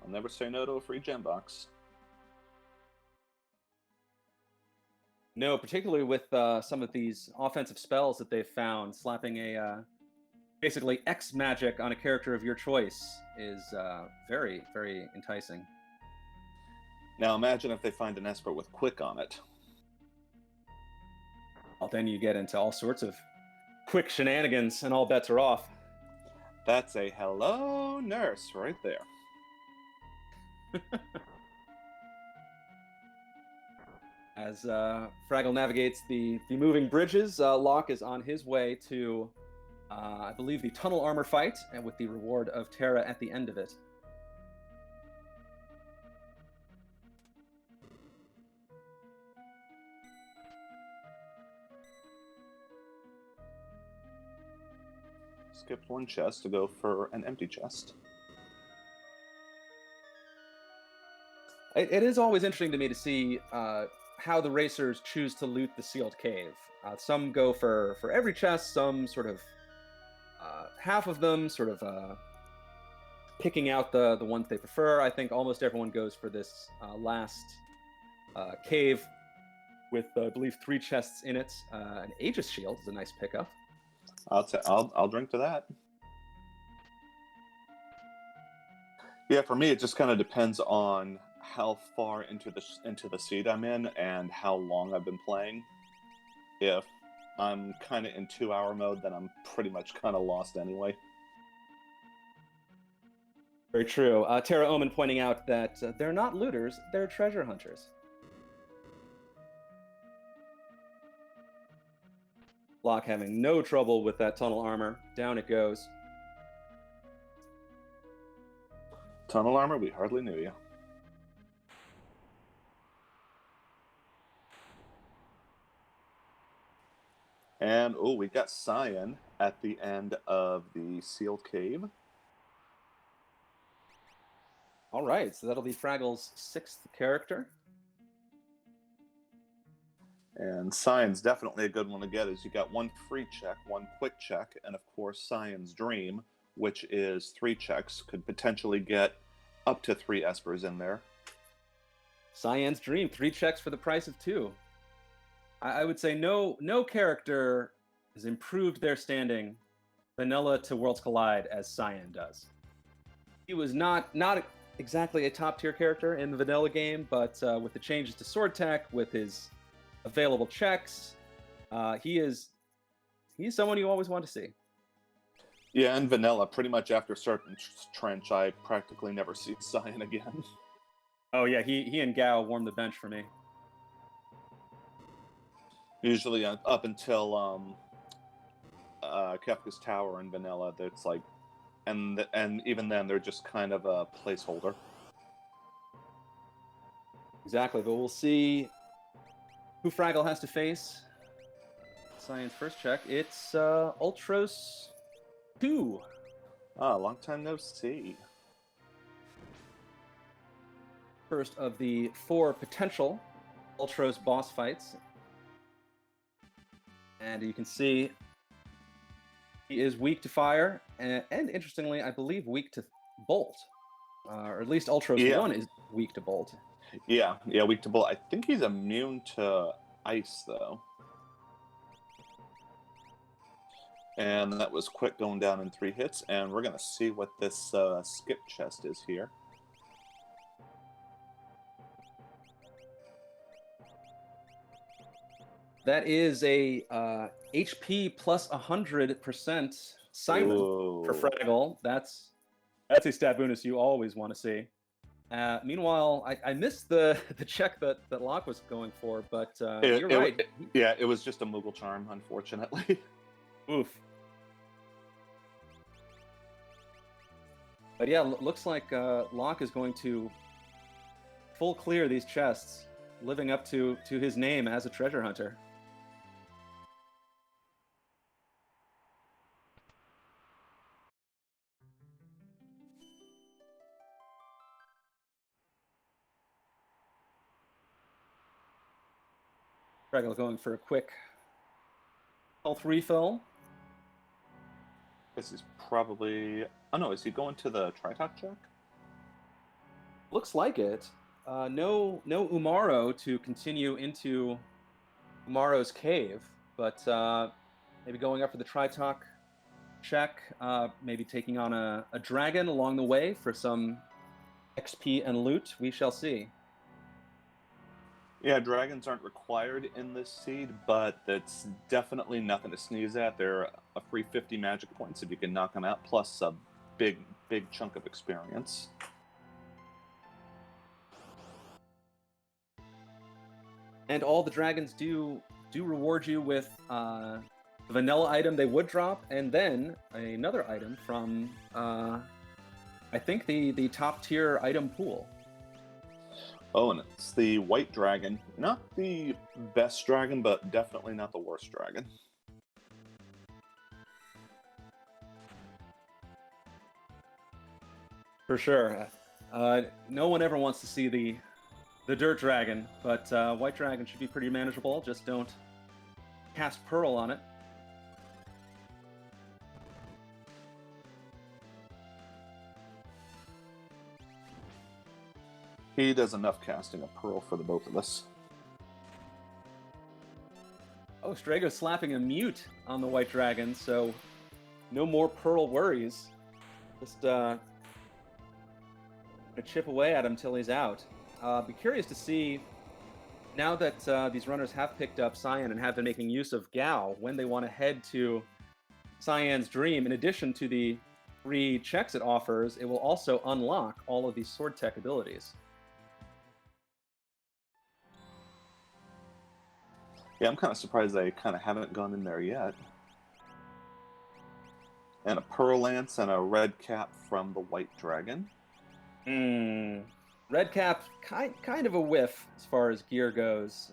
I'll never say no to a free gem box. No, particularly with some of these offensive spells that they've found, slapping a basically X magic on a character of your choice is very, very enticing. Now imagine if they find an Esper with quick on it. Well, then you get into all sorts of quick shenanigans, and all bets are off. That's a hello nurse right there. As Fraggle navigates the moving bridges, Locke is on his way to, I believe, the tunnel armor fight, and with the reward of Terra at the end of it. Skipped one chest to go for an empty chest. It is always interesting to me to see how the racers choose to loot the sealed cave. Some go for every chest, some sort of half of them sort of picking out the ones they prefer. I think almost everyone goes for this last cave with, I believe, 3 chests in it. An Aegis shield is a nice pickup. I'll drink to that. Yeah, for me, it just kind of depends on how far into the seed I'm in and how long I've been playing. If I'm kind of in 2-hour mode, then I'm pretty much kind of lost anyway. Very true. Terra Omen pointing out that they're not looters, they're treasure hunters. Locke having no trouble with that tunnel armor. Down it goes. Tunnel armor, we hardly knew you. And, oh, we got Cyan at the end of the sealed cave. All right, so that'll be Fraggle's 6th character. And Cyan's definitely a good one to get, as you got 1 free check, 1 quick check, and of course Cyan's Dream, which is 3 checks, could potentially get up to 3 Espers in there. Cyan's Dream, 3 checks for the price of 2. I would say no character has improved their standing, vanilla to Worlds Collide, as Cyan does. He was not exactly a top-tier character in the vanilla game, but with the changes to sword tech, with his available checks, he's someone you always want to see. Yeah, in vanilla, pretty much after certain trench, I practically never see Cyan again. Oh yeah, he and Gao warmed the bench for me. Usually up until Kefka's Tower in vanilla, that's like, and even then they're just kind of a placeholder. Exactly, but we'll see who Fraggle has to face. Cyan's first check. It's Ultros 2. Ah, long time no see. First of the 4 potential Ultros boss fights. And you can see he is weak to fire, and interestingly, I believe weak to bolt. Or at least Ultros 1 is weak to bolt. Yeah, weak to bolt. I think he's immune to ice, though. And that was quick, going down in 3 hits, and we're going to see what this skip chest is here. That is a HP plus 100% Simon for Fraggle. That's a stat bonus you always want to see. Meanwhile, I missed the check that Locke was going for, but you're right. It was just a Moogle Charm, unfortunately. Oof. But yeah, looks like Locke is going to full clear these chests, living up to his name as a treasure hunter. Fraggle going for a quick health refill. This is probably... Oh no, is he going to the Tritok check? Looks like it. No Umaro to continue into Umaro's cave, but maybe going up for the Tritok check, maybe taking on a dragon along the way for some XP and loot. We shall see. Yeah, dragons aren't required in this seed, but that's definitely nothing to sneeze at. They're a free 50 magic points if you can knock them out, plus a big chunk of experience. And all the dragons do reward you with a vanilla item they would drop, and then another item from I think the top tier item pool. Oh, and it's the white dragon. Not the best dragon, but definitely not the worst dragon. For sure. No one ever wants to see the dirt dragon, but white dragon should be pretty manageable. Just don't cast Pearl on it. He does enough casting of Pearl for the both of us. Oh, Strago's slapping a mute on the white dragon, so no more Pearl worries. Just chip away at him till he's out. Be curious to see, now that these runners have picked up Cyan and have been making use of Gao, when they want to head to Cyan's Dream. In addition to the 3 checks it offers, it will also unlock all of these sword tech abilities. Yeah, I'm kind of surprised they kind of haven't gone in there yet. And a Pearl Lance and a Red Cap from the White Dragon. Red Cap, kind of a whiff as far as gear goes.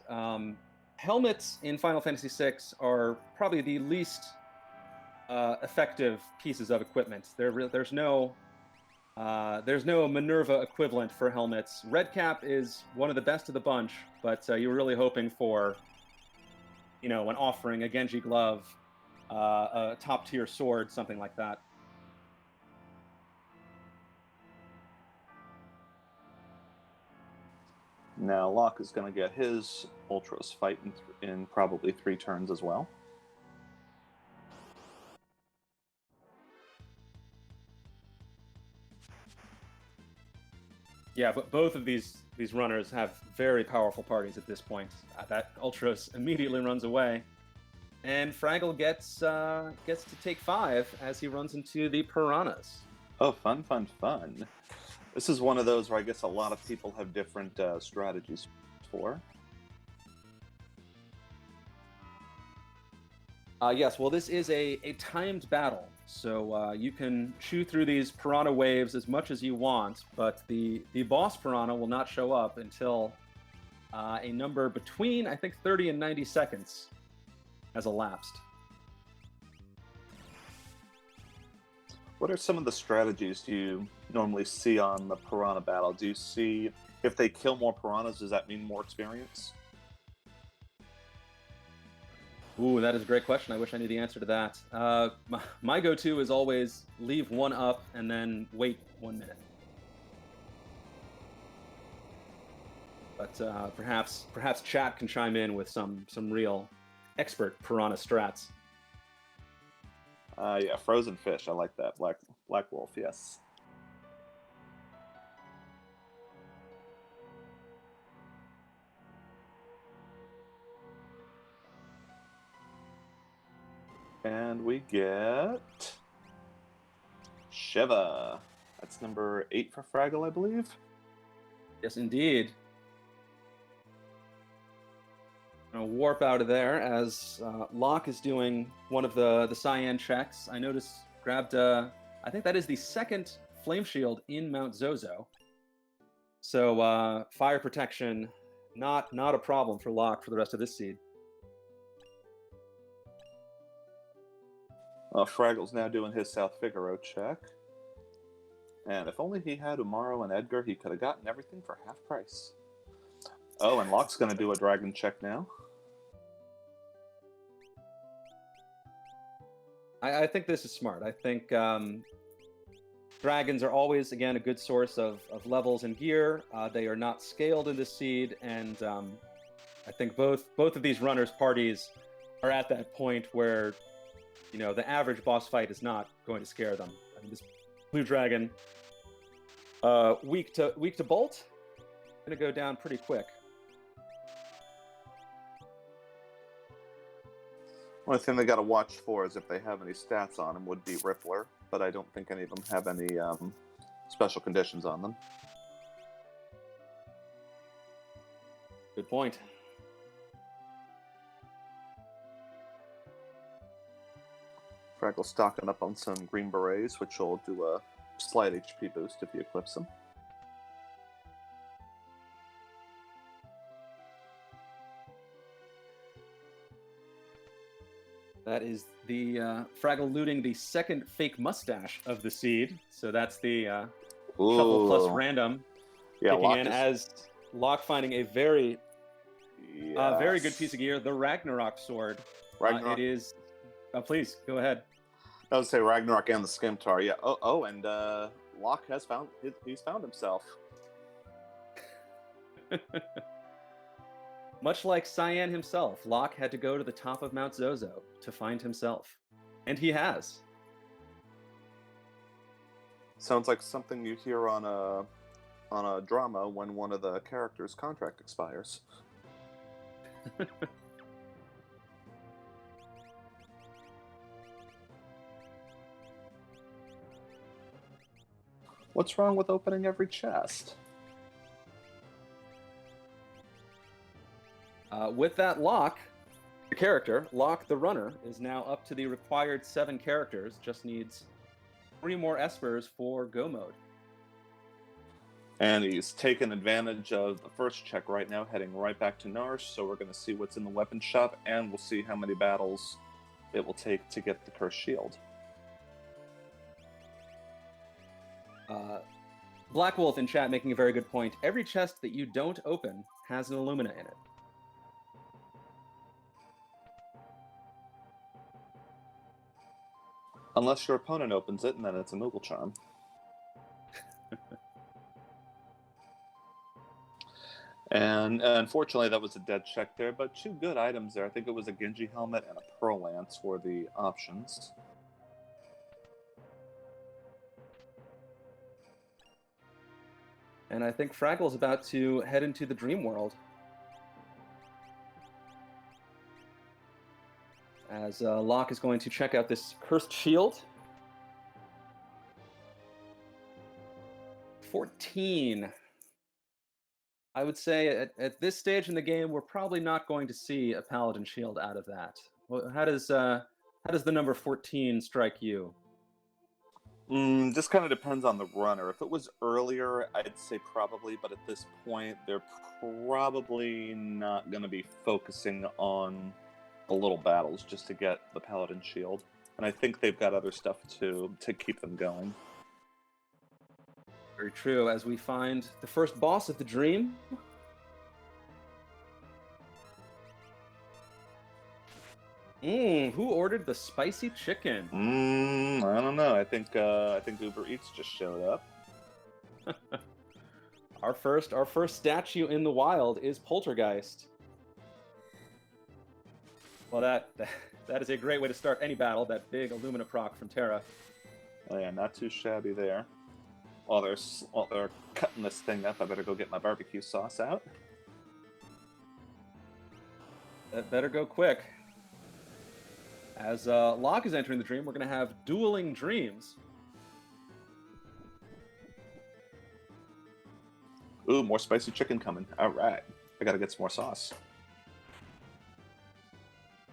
Helmets in Final Fantasy VI are probably the least effective pieces of equipment. There's no Minerva equivalent for helmets. Red Cap is one of the best of the bunch, but you were really hoping for, when offering a Genji glove, a top-tier sword, something like that. Now Locke is going to get his Ultros fight in probably 3 turns as well. Yeah, but both of these runners have very powerful parties at this point. That Ultros immediately runs away, and Fraggle gets to take 5 as he runs into the Piranhas. Oh, fun. This is one of those where I guess a lot of people have different strategies for. Yes, well, this is a timed battle, so you can chew through these Piranha waves as much as you want, but the boss Piranha will not show up until a number between, I think, 30 and 90 seconds has elapsed. What are some of the strategies you normally see on the Piranha battle? Do you see if they kill more Piranhas, does that mean more experience? Ooh, that is a great question. I wish I knew the answer to that. My go-to is always leave one up and then wait 1 minute. But perhaps chat can chime in with some real expert Piranha strats. Yeah, frozen fish. I like that. Black wolf, yes. And we get Shiva. That's number 8 for Fraggle, I believe. Yes, indeed. Gonna warp out of there as Locke is doing one of the Cyan checks. I noticed grabbed I think that is the 2nd flame shield in Mount Zozo. So fire protection, not a problem for Locke for the rest of this seed. Fraggle's now doing his South Figaro check. And if only he had Umaro and Edgar, he could have gotten everything for half price. Oh, and Locke's going to do a dragon check now. I think this is smart. I think dragons are always, again, a good source of levels and gear. They are not scaled in this seed, and I think both of these runners' parties are at that point where, you know, the average boss fight is not going to scare them. I mean, this blue dragon, weak to bolt, gonna go down pretty quick. Only thing they got to watch for is if they have any stats on them would be Rippler, but I don't think any of them have any special conditions on them. Good point. Fraggle stocking up on some green berets, which will do a slight HP boost if you eclipse them. That is the Fraggle looting the second fake mustache of the seed. So that's the shuffle plus random kicking Locke in as Locke finding a very yes. good piece of gear, the Ragnarok sword. Ragnarok. It is. Please go ahead. I would say Ragnarok and the Skimtar. Yeah. And Locke has he's found himself. Much like Cyan himself, Locke had to go to the top of Mount Zozo to find himself. And he has. Sounds like something you hear on a drama when one of the characters' contract expires. What's wrong with opening every chest? With that, Locke, the character, Locke the runner, is now up to the required 7 characters. Just needs 3 more espers for go mode. And he's taken advantage of the first check right now, heading right back to Narsh. So we're going to see what's in the weapon shop, and we'll see how many battles it will take to get the cursed shield. Black Wolf in chat making a very good point. Every chest that you don't open has an Illumina in it. Unless your opponent opens it, and then it's a Moogle Charm. And unfortunately, that was a dead check there, but 2 good items there. I think it was a Genji helmet and a Pearl Lance were the options. And I think Fraggle's about to head into the dream world. As Locke is going to check out this cursed shield. 14. I would say at this stage in the game, we're probably not going to see a Paladin shield out of that. Well, how does the number 14 strike you? This kind of depends on the runner. If it was earlier, I'd say probably, but at this point, they're probably not going to be focusing on the little battles just to get the Paladin shield. And I think they've got other stuff to keep them going. Very true, as we find the first boss of the dream. Who ordered the spicy chicken? I don't know. I think Uber Eats just showed up. Our first statue in the wild is Poltergeist. Well, that is a great way to start any battle. That big Illumina proc from Terra. Oh yeah, not too shabby there. While they're cutting this thing up, I better go get my barbecue sauce out. That better go quick. As Locke is entering the dream, we're going to have dueling dreams. Ooh, more spicy chicken coming. All right. I got to get some more sauce.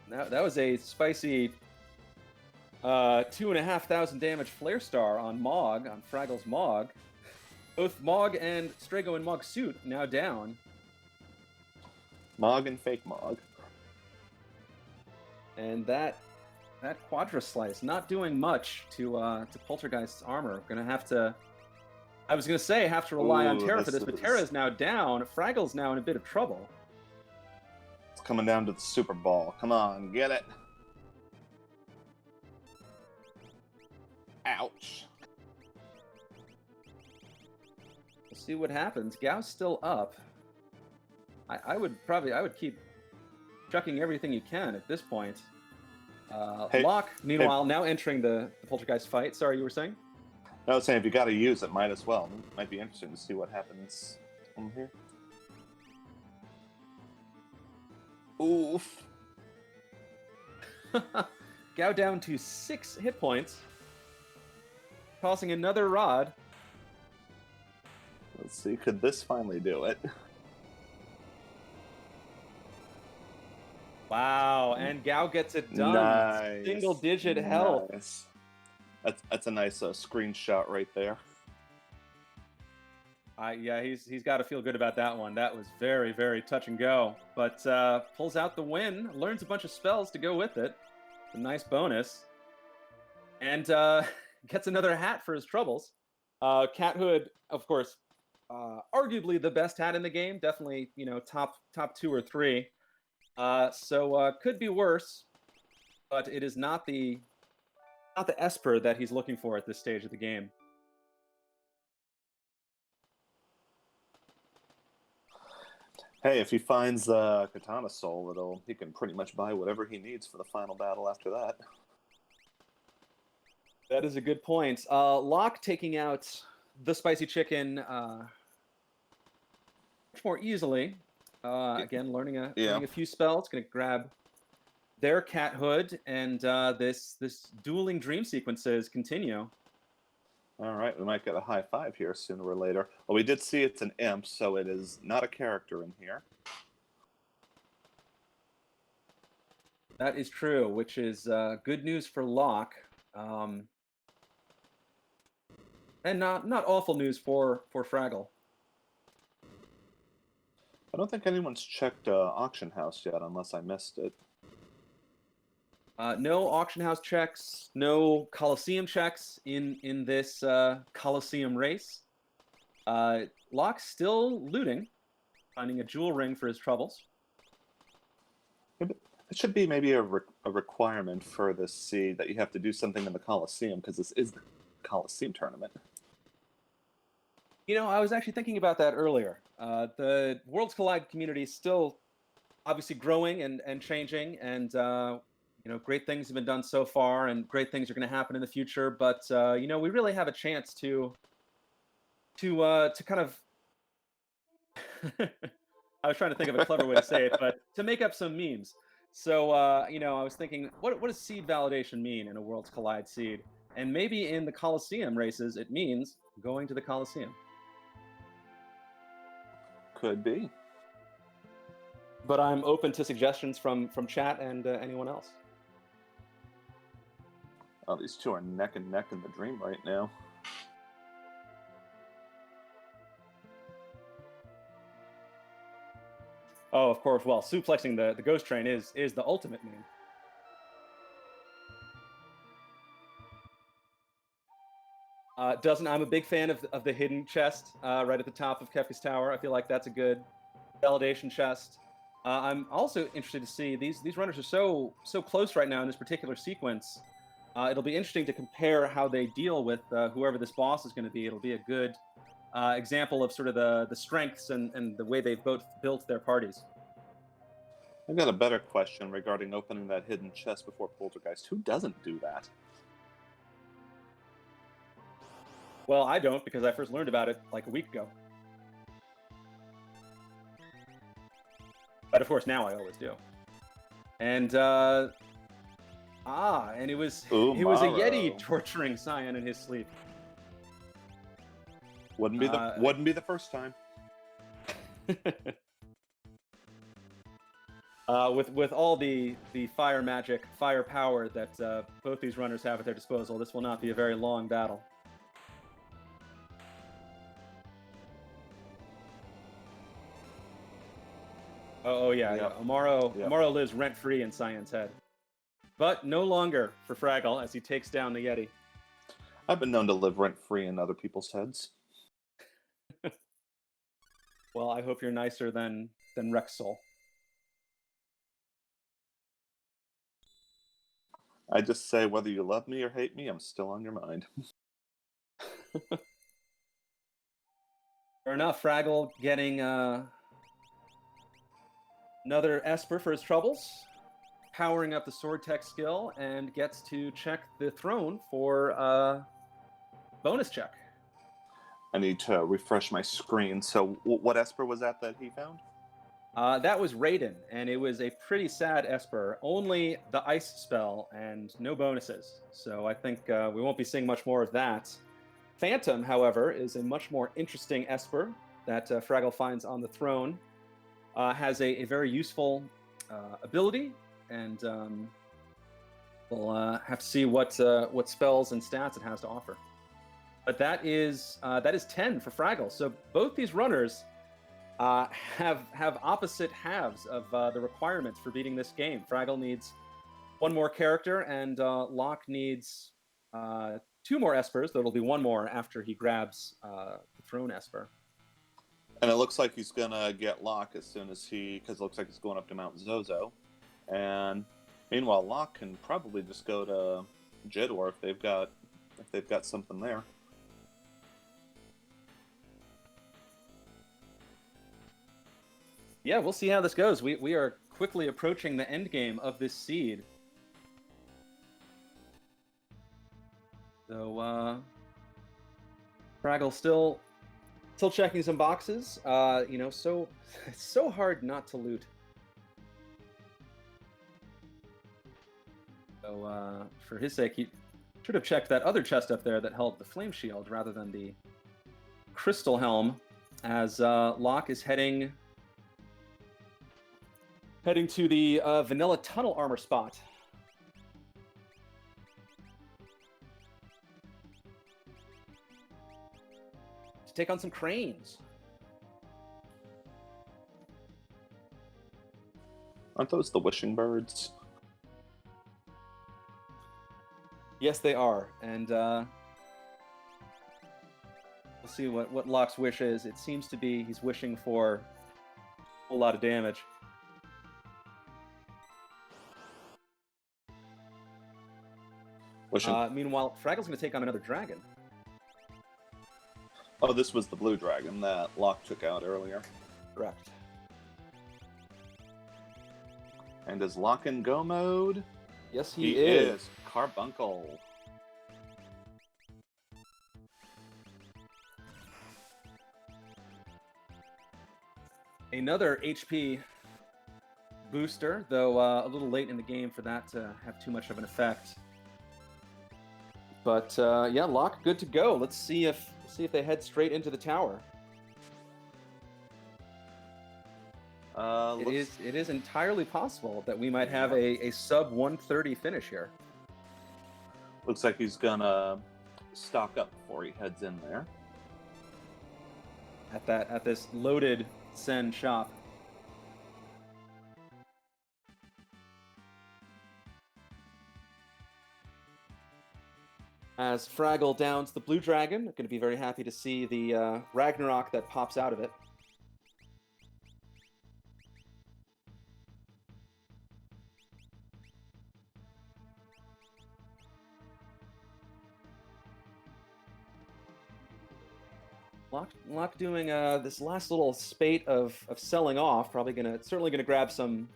That was a spicy 2,500 damage Flare Star on Mog, on Fraggle's Mog. Both Mog and Strago and Mog suit now down. Mog and fake Mog. And that Quadra Slice not doing much to Poltergeist's armor. Gonna have to. I was gonna say have to rely on Terra for this, but Terra is now down. Fraggle's now in a bit of trouble. It's coming down to the Super Ball. Come on, get it. Ouch. We'll see what happens. Gao's still up. I would keep chucking everything you can at this point. Hey, Locke, meanwhile, now entering the poltergeist fight. Sorry, you were saying? I was saying, if you got to use it, might as well. It might be interesting to see what happens from here. Oof. Gao down to 6 hit points. Tossing another rod. Let's see, could this finally do it? Wow, and Gao gets it done. Nice. Single-digit health. Nice. That's a nice screenshot right there. Yeah, he's got to feel good about that one. That was very, very touch and go. But pulls out the win, learns a bunch of spells to go with it. A nice bonus. And gets another hat for his troubles. Cat Hood, of course, arguably the best hat in the game. Definitely, top 2 or 3. So could be worse, but it is not the Esper that he's looking for at this stage of the game. Hey, if he finds the Katana Soul, he can pretty much buy whatever he needs for the final battle after that. That is a good point. Locke taking out the spicy chicken much more easily. Again, learning a few spells. Going to grab their Cat Hood, and this dueling dream sequences continue. All right, we might get a high five here sooner or later. Well, we did see it's an imp, so it is not a character in here. That is true, which is good news for Locke. And not awful news for Fraggle. I don't think anyone's checked Auction House yet, unless I missed it. No auction house checks, no Coliseum checks in this Coliseum race. Locke's still looting, finding a jewel ring for his troubles. It should be maybe a requirement for this seed that you have to do something in the Coliseum, because this is the Coliseum tournament. I was actually thinking about that earlier. The Worlds Collide community is still obviously growing and changing, and great things have been done so far, and great things are going to happen in the future. But we really have a chance to kind of I was trying to think of a clever way to say it, but to make up some memes. So I was thinking, what does seed validation mean in a Worlds Collide seed? And maybe in the Coliseum races, it means going to the Coliseum. Could be. But I'm open to suggestions from chat and anyone else. Oh, these two are neck and neck in the dream right now. Oh, of course. Well, suplexing the ghost train is the ultimate meme. I'm a big fan of the hidden chest right at the top of Kefka's Tower. I feel like that's a good validation chest. I'm also interested to see these runners are so close right now in this particular sequence. It'll be interesting to compare how they deal with whoever this boss is going to be. It'll be a good example of sort of the strengths and the way they've both built their parties. I've got a better question regarding opening that hidden chest before Poltergeist. Who doesn't do that? Well, I don't, because I first learned about it like a week ago. But of course, now I always do. And and it was a Yeti torturing Cyan in his sleep. Wouldn't be the first time. With all the fire magic, fire power that both these runners have at their disposal, this will not be a very long battle. Oh yeah. Amaro lives rent-free in Cyan's head. But no longer for Fraggle as he takes down the Yeti. I've been known to live rent-free in other people's heads. Well, I hope you're nicer than Rexol. I just say, whether you love me or hate me, I'm still on your mind. Fair enough. Fraggle getting another Esper for his troubles, powering up the sword tech skill, and gets to check the throne for a bonus check. I need to refresh my screen. So, what Esper was that he found? That was Raiden, and it was a pretty sad Esper. Only the ice spell and no bonuses. So I think we won't be seeing much more of that. Phantom, however, is a much more interesting Esper that Fraggle finds on the throne. Has a very useful ability, and we'll have to see what spells and stats it has to offer. But that is 10 for Fraggle. So both these runners have opposite halves of the requirements for beating this game. Fraggle needs one more character, and Locke needs 2 more Espers, though it'll be 1 more after he grabs the Throne Esper. And it looks like he's gonna get Locke as soon as because it looks like he's going up to Mount Zozo. And meanwhile, Locke can probably just go to Jedwar if they've got something there. Yeah, we'll see how this goes. We are quickly approaching the end game of this seed. So Fraggle still checking some boxes. So it's so hard not to loot. So for his sake, he should have checked that other chest up there that held the flame shield rather than the crystal helm, as Locke is heading to the vanilla tunnel armor spot. To take on some cranes. Aren't those the wishing birds? Yes, they are. And we'll see what Locke's wish is. It seems to be he's wishing for a whole lot of damage. Meanwhile, Fraggle's going to take on another dragon. Oh, this was the blue dragon that Locke took out earlier. Correct. And is Locke in go mode? Yes, he is. Carbuncle. Another HP booster, though a little late in the game for that to have too much of an effect. But yeah, Locke, good to go. Let's see if they head straight into the tower. It is entirely possible that we might have a sub 130 finish here. Looks like he's gonna stock up before he heads in there. At this loaded Sen shop. As Fraggle downs the blue dragon, going to be very happy to see the Ragnarok that pops out of it. Locke doing this last little spate of selling off. Certainly gonna grab some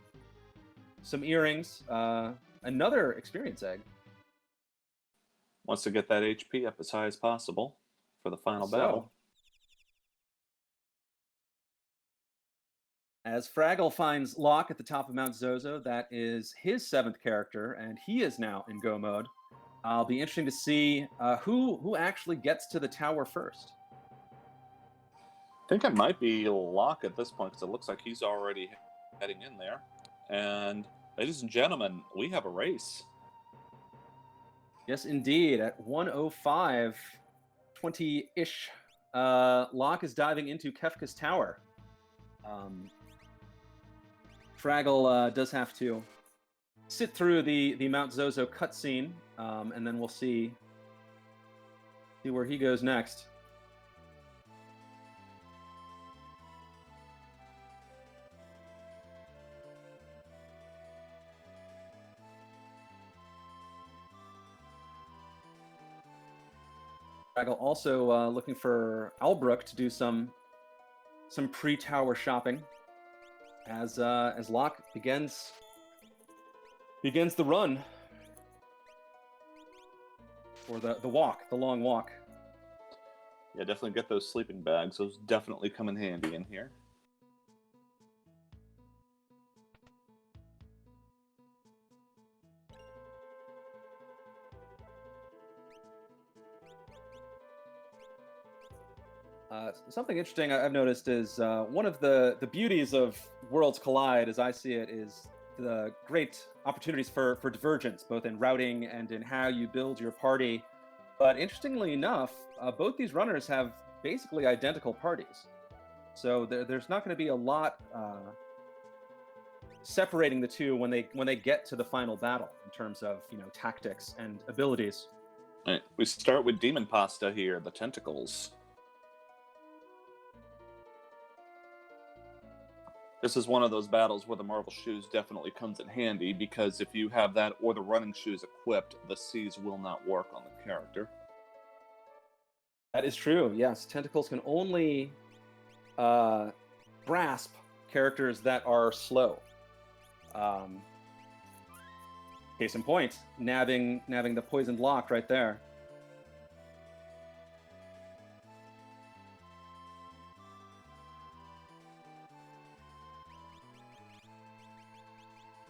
earrings. Another experience egg. Wants to get that HP up as high as possible for the final battle. As Fraggle finds Locke at the top of Mount Zozo, that is his 7th character, and he is now in go mode. I'll be interesting to see who actually gets to the tower first. I think it might be Locke at this point, because it looks like he's already heading in there. And ladies and gentlemen, we have a race. Yes, indeed. At 1:05, 20-ish, Locke is diving into Kefka's tower. Fraggle does have to sit through the Mount Zozo cutscene, and then we'll see where he goes next. Fraggle also looking for Albrook to do some pre-tower shopping as Locke begins the run, or the long walk. Yeah, definitely get those sleeping bags. Those definitely come in handy in here. Something interesting I've noticed is one of the beauties of Worlds Collide, as I see it, is the great opportunities for divergence, both in routing and in how you build your party. But interestingly enough, both these runners have basically identical parties. So there's not going to be a lot separating the two when they get to the final battle in terms of tactics and abilities. All right, we start with Demon Pasta here, the tentacles. This is one of those battles where the Marvel Shoes definitely comes in handy, because if you have that or the running shoes equipped, the C's will not work on the character. That is true, yes. Tentacles can only grasp characters that are slow. Case in point, nabbing the poisoned Locke right there.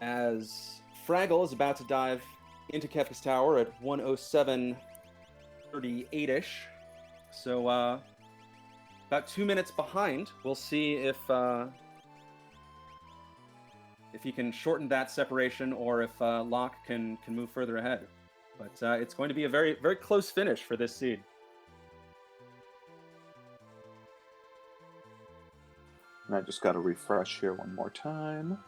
As Fraggle is about to dive into Kefka's Tower at 107.38-ish. So about 2 minutes behind. We'll see if he can shorten that separation, or if Locke can move further ahead. But it's going to be a very, very close finish for this seed. And I just got to refresh here one more time.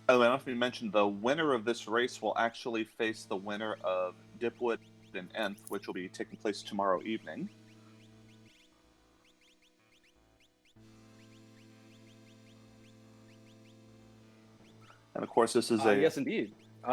By the way, I don't know if you mentioned, the winner of this race will actually face the winner of Dipwood and Nth, which will be taking place tomorrow evening. And of course, this is yes, indeed.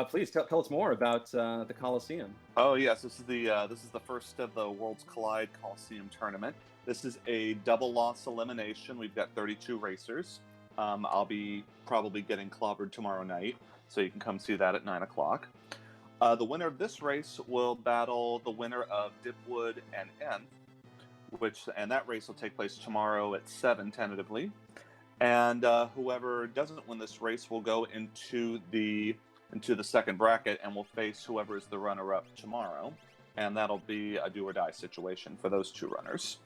Please tell us more about the Coliseum. Oh yes, this is the first of the Worlds Collide Coliseum tournament. This is a double loss elimination. We've got 32 racers. I'll be probably getting clobbered tomorrow night, so you can come see that at 9 o'clock. The winner of this race will battle the winner of Dipwood and Nth, and that race will take place tomorrow at 7 tentatively. And whoever doesn't win this race will go into the second bracket and will face whoever is the runner-up tomorrow, and that'll be a do-or-die situation for those two runners.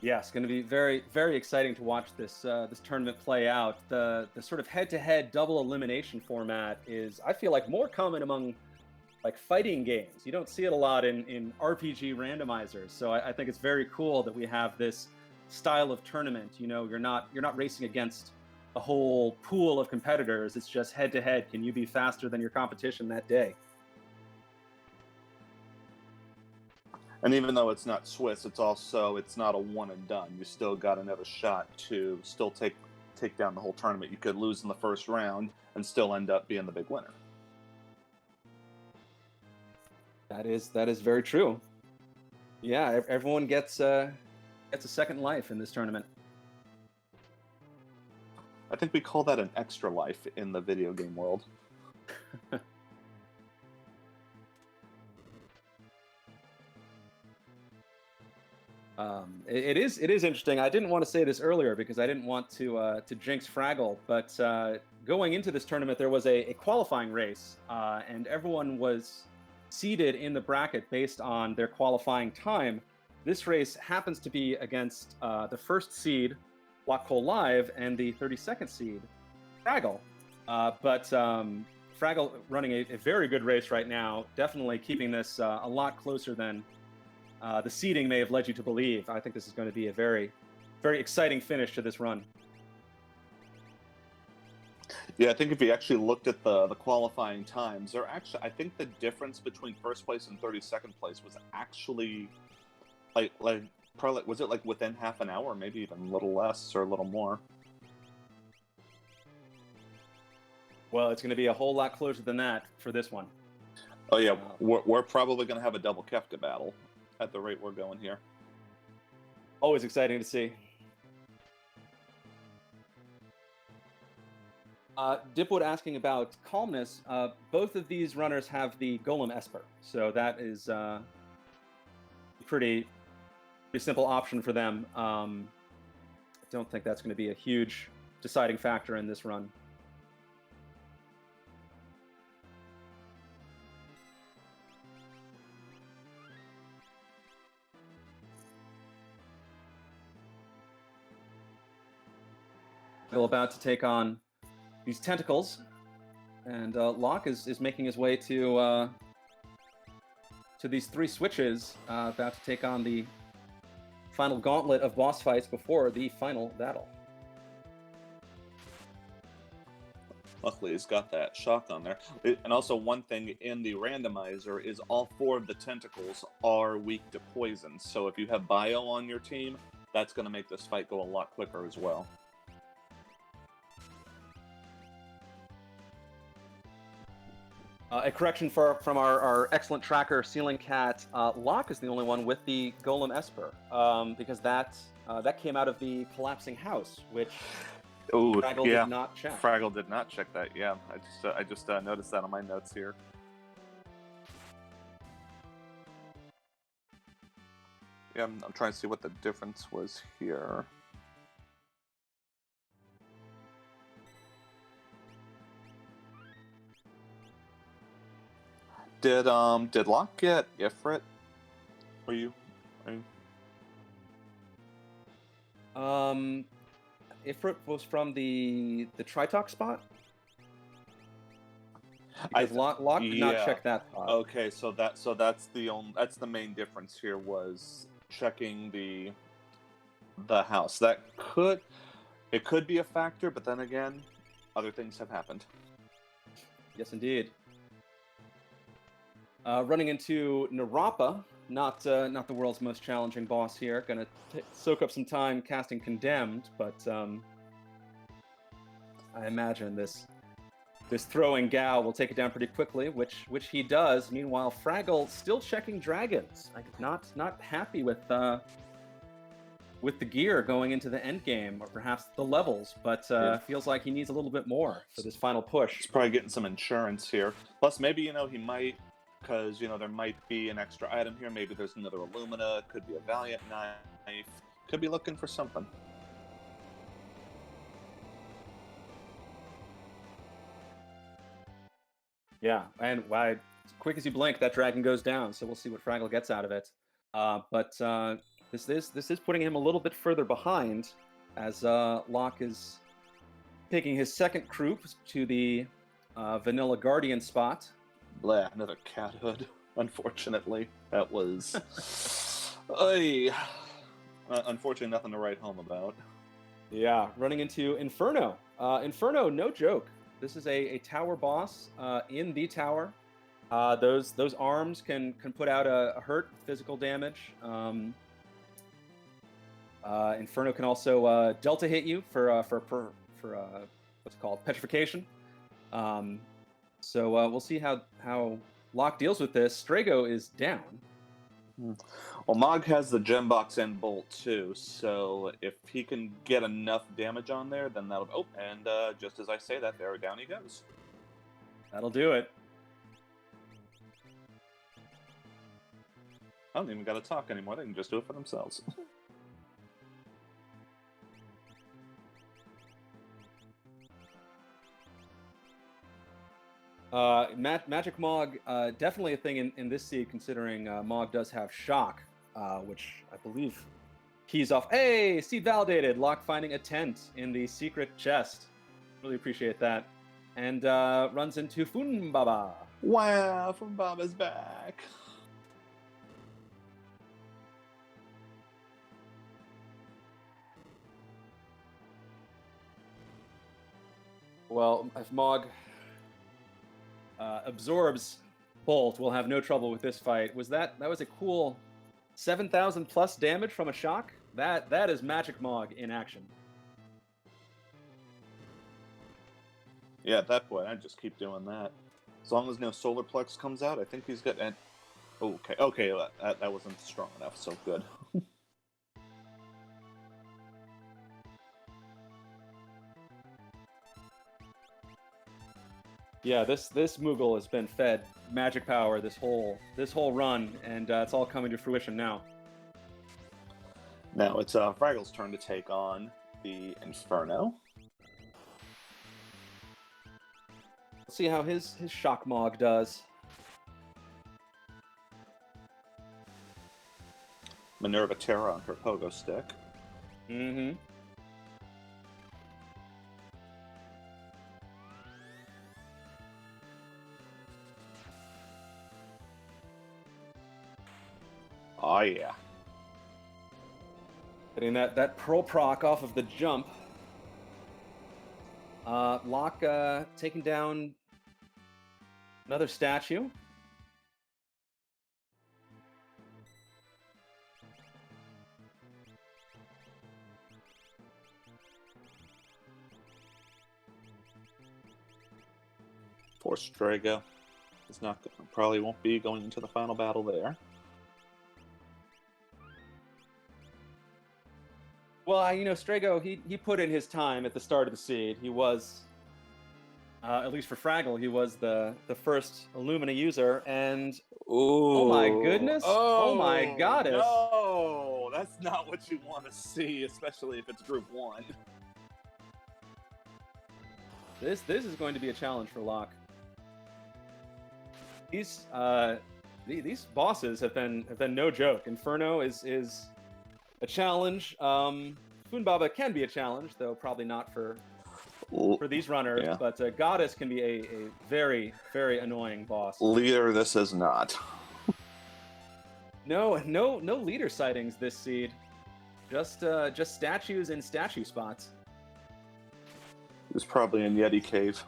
Yeah, it's going to be very, very exciting to watch this tournament play out. The sort of head-to-head double elimination format is, I feel like, more common among like fighting games. You don't see it a lot in RPG randomizers. So I think it's very cool that we have this style of tournament. You're not racing against a whole pool of competitors. It's just head-to-head. Can you be faster than your competition that day? And even though it's not Swiss, it's not a one and done. You still got another shot to still take down the whole tournament. You could lose in the first round and still end up being the big winner. That is very true. Yeah, everyone gets a second life in this tournament. I think we call that an extra life in the video game world. It is interesting. I didn't want to say this earlier because I didn't want to jinx Fraggle, but going into this tournament, there was a qualifying race, and everyone was seeded in the bracket based on their qualifying time. This race happens to be against the first seed, Locke Live, and the 32nd seed, Fraggle. But Fraggle running a very good race right now, definitely keeping this a lot closer than the seeding may have led you to believe. I think this is going to be a very, very exciting finish to this run. Yeah, I think if you actually looked at the qualifying times, I think the difference between first place and 32nd place was actually probably, was it like within half an hour, maybe even a little less or a little more? Well, it's going to be a whole lot closer than that for this one. Oh yeah, we're probably going to have a double Kefka battle at the rate we're going here. Always exciting to see. Dipwood asking about calmness. Both of these runners have the Golem Esper, so that is a pretty simple option for them. I don't think that's going to be a huge deciding factor in this run. About to take on these tentacles, and Locke is making his way to these 3 switches, about to take on the final gauntlet of boss fights before the final battle. Luckily, he's got that shock on there. And also, one thing in the randomizer is all 4 of the tentacles are weak to poison. So if you have bio on your team, that's going to make this fight go a lot quicker as well. A correction from our excellent tracker, Ceiling Cat. Locke is the only one with the Golem Esper, because that came out of the collapsing house, which Fraggle did not check. Fraggle did not check that. Yeah, I just noticed that on my notes here. Yeah, I'm trying to see what the difference was here. Did Locke get Ifrit? Were you? Ifrit was from the Tritalk spot. Locke did not check that spot. Okay, so that's the main difference here, was checking the house. It could be a factor, but then again, other things have happened. Yes, indeed. Running into Narapa, not the world's most challenging boss here. Gonna soak up some time casting Condemned, but I imagine this throwing gal will take it down pretty quickly, which he does. Meanwhile, Fraggle still checking dragons. Not happy with the gear going into the end game, or perhaps the levels, but feels like he needs a little bit more for this final push. He's probably getting some insurance here. Plus, maybe he might. Because, there might be an extra item here. Maybe there's another Illumina. Could be a Valiant Knife. Could be looking for something. Yeah, and as quick as you blink, that dragon goes down. So we'll see what Fraggle gets out of it. But this is putting him a little bit further behind, as Locke is taking his second crew to the Vanilla Guardian spot. Blah, another cat hood. Unfortunately, that was unfortunately nothing to write home about. Yeah, running into Inferno. Inferno, no joke. This is a tower boss in the tower. Those arms can put out a hurt, physical damage. Inferno can also delta hit you for what's called petrification. So we'll see how Locke deals with this. Strago is down. Well, Mog has the gem box and bolt too, so if he can get enough damage on there, then that'll... Oh, and just as I say that, there down he goes. That'll do it. I don't even got to talk anymore. They can just do it for themselves. Magic Mog, definitely a thing in this seed, considering Mog does have Shock, which I believe keys off. Hey, seed validated! Locke finding a tent in the secret chest. Really appreciate that. And runs into Funbaba. Wow, Funbaba's back. Well, if Mog absorbs Bolt, we'll have no trouble with this fight. That was a cool 7,000 plus damage from a shock? That is Magic Mog in action. Yeah, at that point, I just keep doing that. As long as no Solar Plex comes out, I think he's good. And okay, that wasn't strong enough. So good. Yeah, this Moogle has been fed magic power this whole run, and it's all coming to fruition now. Now it's Fraggle's turn to take on the Inferno. Let's see how his Shock Mog does. Minerva Terra on her pogo stick. Mm-hmm. Oh yeah. Getting that Pearl proc off of the jump. Locke taking down another statue. Poor Strago. He's probably won't be going into the final battle there. Well, Strago, he put in his time at the start of the seed. He was, at least for Fraggle, he was the first Illumina user, and Ooh. oh my goodness! Oh my goddess! No, that's not what you want to see, especially if it's Group 1. This is going to be a challenge for Locke. These bosses have been no joke. Inferno is a challenge. Funbaba can be a challenge, though probably not for these runners. Yeah. But Goddess can be a very, very annoying boss. Leader, this is not. No leader sightings this seed. Just statues in statue spots. He was probably in Yeti Cave.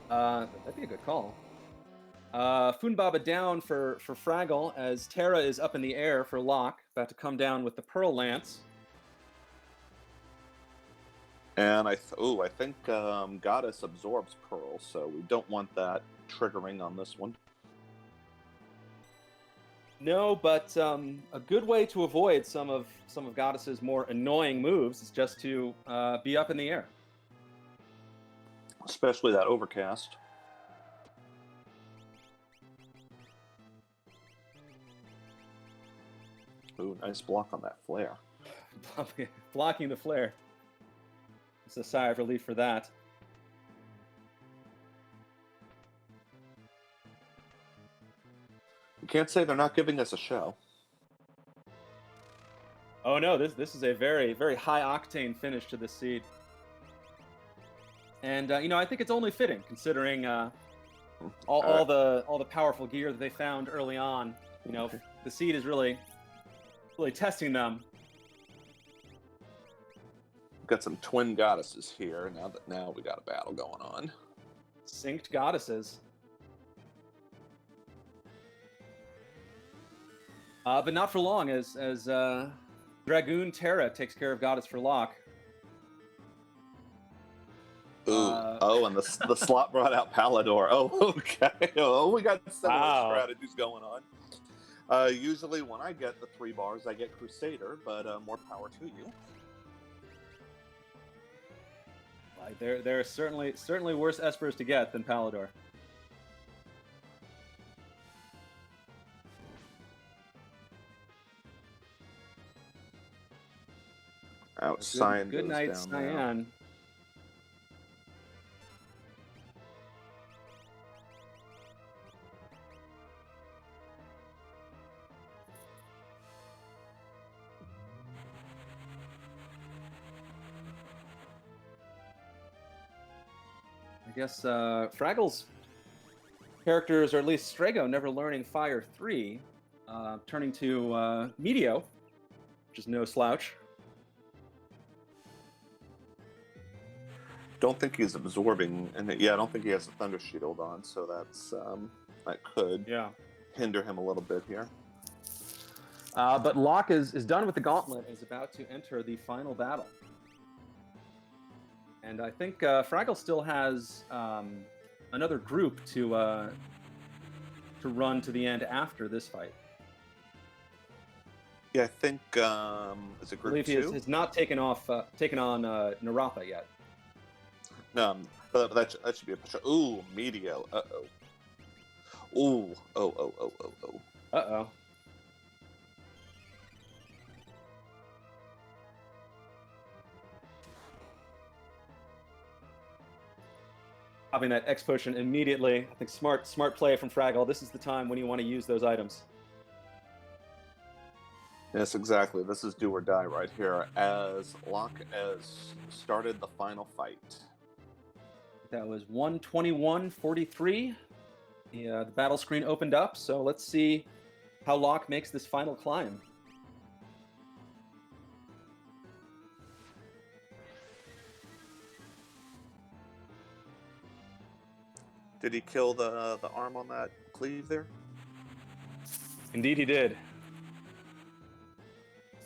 That'd be a good call. Funbaba down for Fraggle as Terra is up in the air for Locke, about to come down with the Pearl Lance. And I think Goddess absorbs Pearl, so we don't want that triggering on this one. No, but a good way to avoid some of Goddess's more annoying moves is just to be up in the air. Especially that overcast. Ooh, nice block on that flare. Blocking the flare. It's a sigh of relief for that. You can't say they're not giving us a show. Oh no, this is a very, very high octane finish to this seed. And I think it's only fitting considering all the powerful gear that they found early on. The seed is really testing them. We've got some twin goddesses here. Now we got a battle going on. Synced goddesses. But not for long, as Dragoon Terra takes care of Goddess for Locke. Ooh, and the slot brought out Palador. Oh, okay. Oh, we got similar strategies going on. Usually when I get the 3 bars, I get Crusader, but more power to you. Like there are certainly worse espers to get than Palador. Ouch, Cyan Good goes night, down Cyan. There. I guess Fraggle's characters, or at least Strago, never learning Fire 3, turning to Meteo, which is no slouch. Don't think he's absorbing, and I don't think he has a Thunder Shield on, so that could hinder him a little bit here. But Locke is done with the gauntlet and is about to enter the final battle. And I think Fraggle still has another group to run to the end after this fight. Yeah, I think is it I group believe he 2? has not taken on Narapa yet. But that should be a push. Ooh, Medio. Uh-oh. Ooh. Oh. Uh-oh. Popping that X potion immediately. I think smart play from Fraggle. This is the time when you want to use those items. Yes, exactly. This is do or die right here. As Locke has started the final fight. That was 121-43. The battle screen opened up, so let's see how Locke makes this final climb. Did he kill the arm on that cleave there? Indeed he did.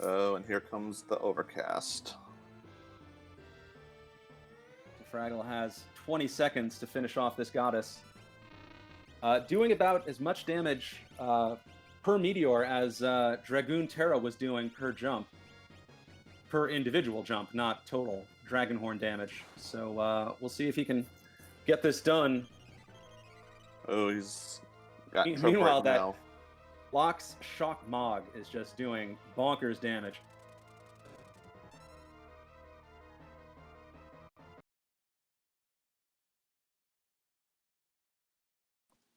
Oh, and here comes the overcast. Fraggle has 20 seconds to finish off this goddess. Doing about as much damage per meteor as Dragoon Terra was doing per jump. Per individual jump, not total Dragonhorn damage. So we'll see if he can get this done. Oh, he's got Meanwhile, that now. Locke's Shock Mog is just doing bonkers damage.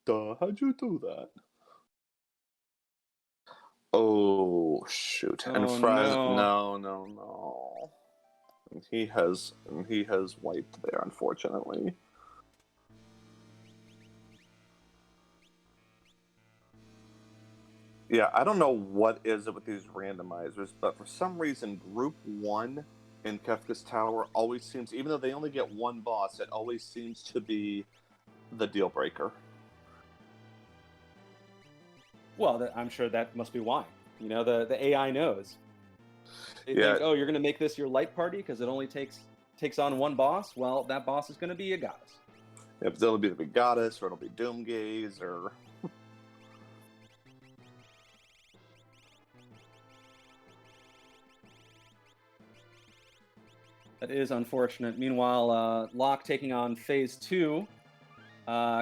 How'd you do that? Oh shoot! And Oh, no. no. And he has wiped there, unfortunately. Yeah, I don't know what is it with these randomizers, but for some reason, Group 1 in Kefka's Tower always seems, even though they only get one boss, it always seems to be the deal breaker. Well, I'm sure that must be why. You know, the AI knows. They think, oh, you're going to make this your light party because it only takes on one boss? Well, that boss is going to be a goddess. If it'll be the goddess, or it'll be Doomgaze, or... That is unfortunate. Meanwhile, Locke taking on Phase 2,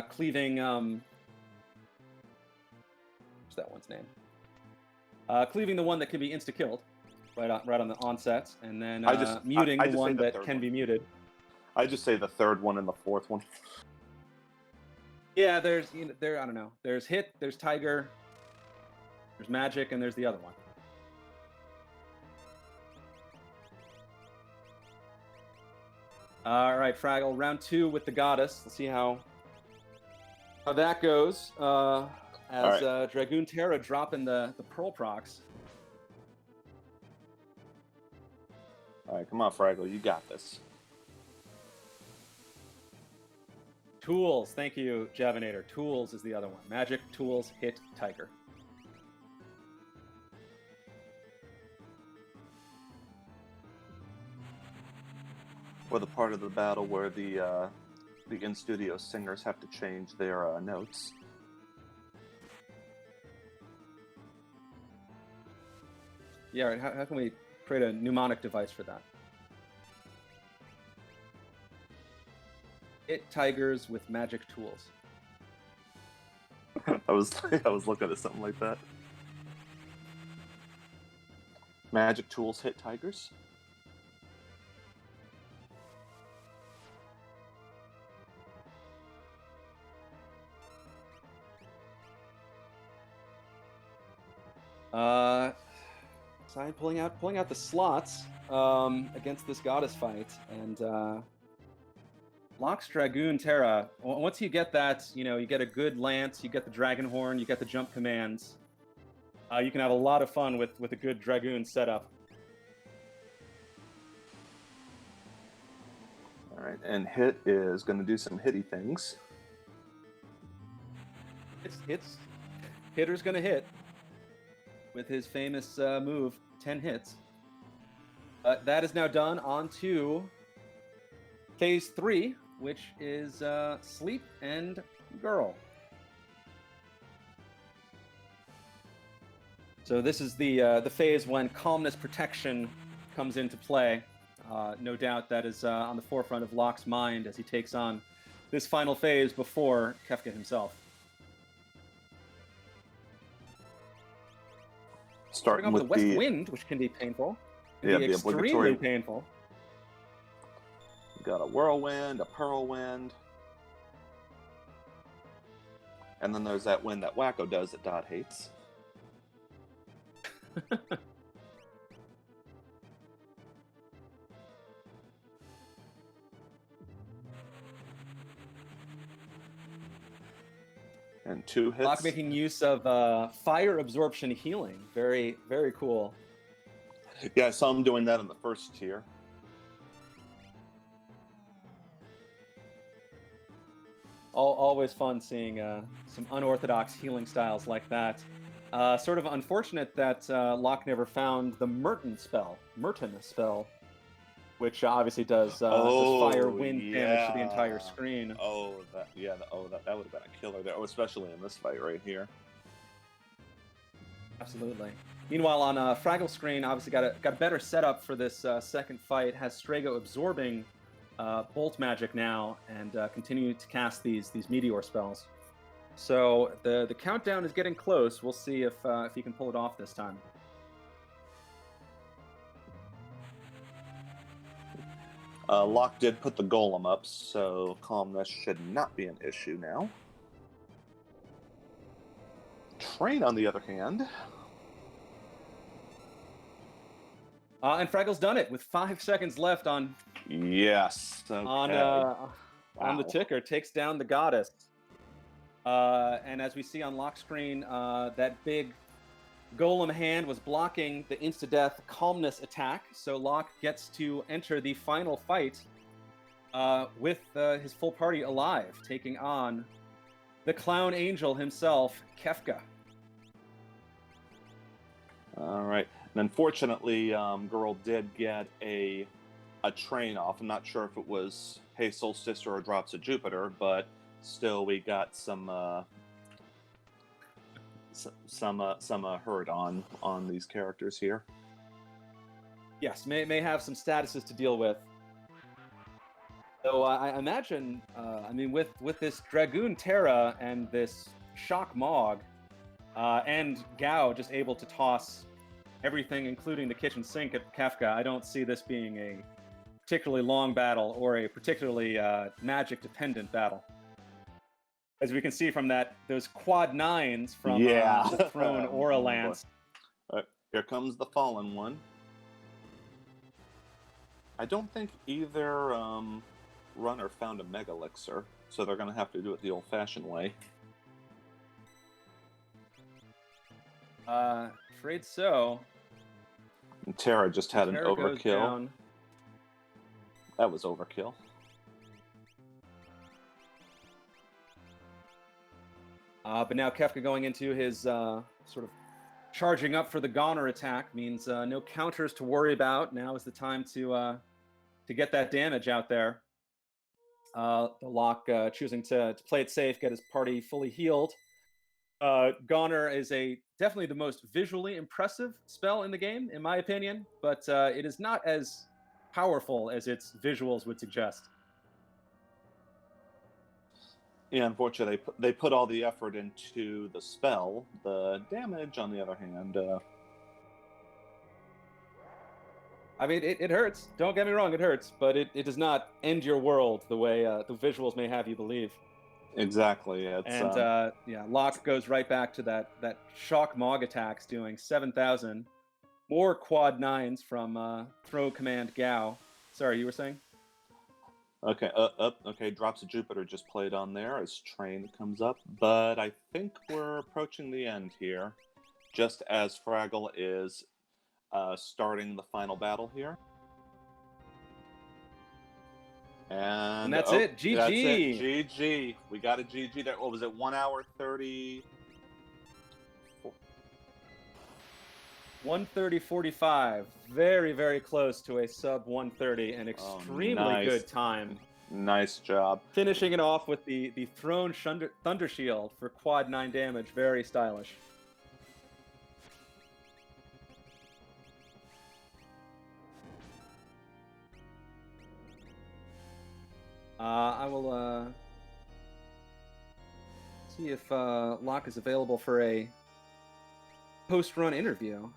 cleaving... what's that one's name? Cleaving the one that can be insta-killed right on the onset, and then muting the one that can be muted. I just say the third one and the fourth one. Yeah, I don't know. There's Hit, there's Tiger, there's Magic, and there's the other one. All right, Fraggle, round 2 with the goddess. Let's see how that goes. As right. Dragoon Terra dropping the Pearl procs. All right, come on, Fraggle, you got this. Tools, thank you, Javinator. Tools is the other one. Magic, Tools, Hit, Tiger. Or the part of the battle where the in-studio singers have to change their notes. Yeah, right. How can we create a mnemonic device for that? Hit tigers with magic tools. I was looking at something like that. Magic tools hit tigers? Side pulling out the slots against this goddess fight, and Locke's Dragoon Terra. Once you get that, you get a good lance, you get the dragon horn, you get the jump commands. You can have a lot of fun with a good Dragoon setup. All right, and Hit is going to do some hitty things. Hitter's going to hit. with his famous move, 10 hits. That is now done. On to phase 3, which is Sleep and Girl. So this is the phase when calmness protection comes into play. No doubt that is on the forefront of Locke's mind as he takes on this final phase before Kefka himself. Starting off with the West Wind, which can be painful. Can be extremely painful. You got a Whirlwind, a Pearlwind. And then there's that wind that Wacko does that Dot hates. And 2 hits. Locke making use of fire absorption healing. Very, very cool. Yeah, I saw him doing that in the first tier. Always fun seeing some unorthodox healing styles like that. Sort of unfortunate that Locke never found the Merton spell, which obviously does fire, wind damage to the entire screen. That would have been a killer there, especially in this fight right here. Absolutely. Meanwhile, on Fraggle's screen, obviously got a better setup for this second fight. Has Strago absorbing bolt magic now and continue to cast these meteor spells. So the countdown is getting close. We'll see if he can pull it off this time. Locke did put the golem up, so calmness should not be an issue now. Train, on the other hand. And Fraggle's done it with 5 seconds left on. Yes. Okay. On the ticker, takes down the goddess. And as we see on Locke's screen, that big golem hand was blocking the insta-death calmness attack, so Locke gets to enter the final fight with his full party alive, taking on the clown angel himself, Kefka. All right. And unfortunately, Girl did get a train off. I'm not sure if it was Hey Solstice or Drops of Jupiter, but still we got some hurt on these characters here. Yes, may have some statuses to deal with. So I imagine, with this Dragoon Terra and this Shock Mog, and Gao just able to toss everything, including the kitchen sink at Kefka, I don't see this being a particularly long battle or a particularly magic-dependent battle. As we can see from those quad 9s from the Throne Aura Lance. Here comes the Fallen one. I don't think either runner found a Mega Elixir, so they're going to have to do it the old-fashioned way. Afraid so. And Terra just had an overkill. Down. That was overkill. But now Kefka going into his sort of charging up for the Goner attack means no counters to worry about. Now is the time to get that damage out there. The Locke choosing to play it safe, get his party fully healed. Goner is definitely the most visually impressive spell in the game, in my opinion, but it is not as powerful as its visuals would suggest. Yeah, unfortunately, they put all the effort into the spell. The damage, on the other hand, it hurts. Don't get me wrong, it hurts, but it does not end your world the way the visuals may have you believe. Exactly. Locke goes right back to that Shock Mog attacks, doing 7,000. More quad 9s from Throw Command Gao. Sorry, you were saying? Okay, okay, Drops of Jupiter just played on there as Train comes up, but I think we're approaching the end here, just as Fraggle is starting the final battle here. And that's it, GG! That's it, GG. We got a GG there. What was it, 1 hour 30? 1:30:45. Very, very close to a sub 1:30. An extremely nice. good time. Nice job. Finishing it off with the thrown Thunder Shield for quad 9 damage. Very stylish. I will see if Locke is available for a post-run interview.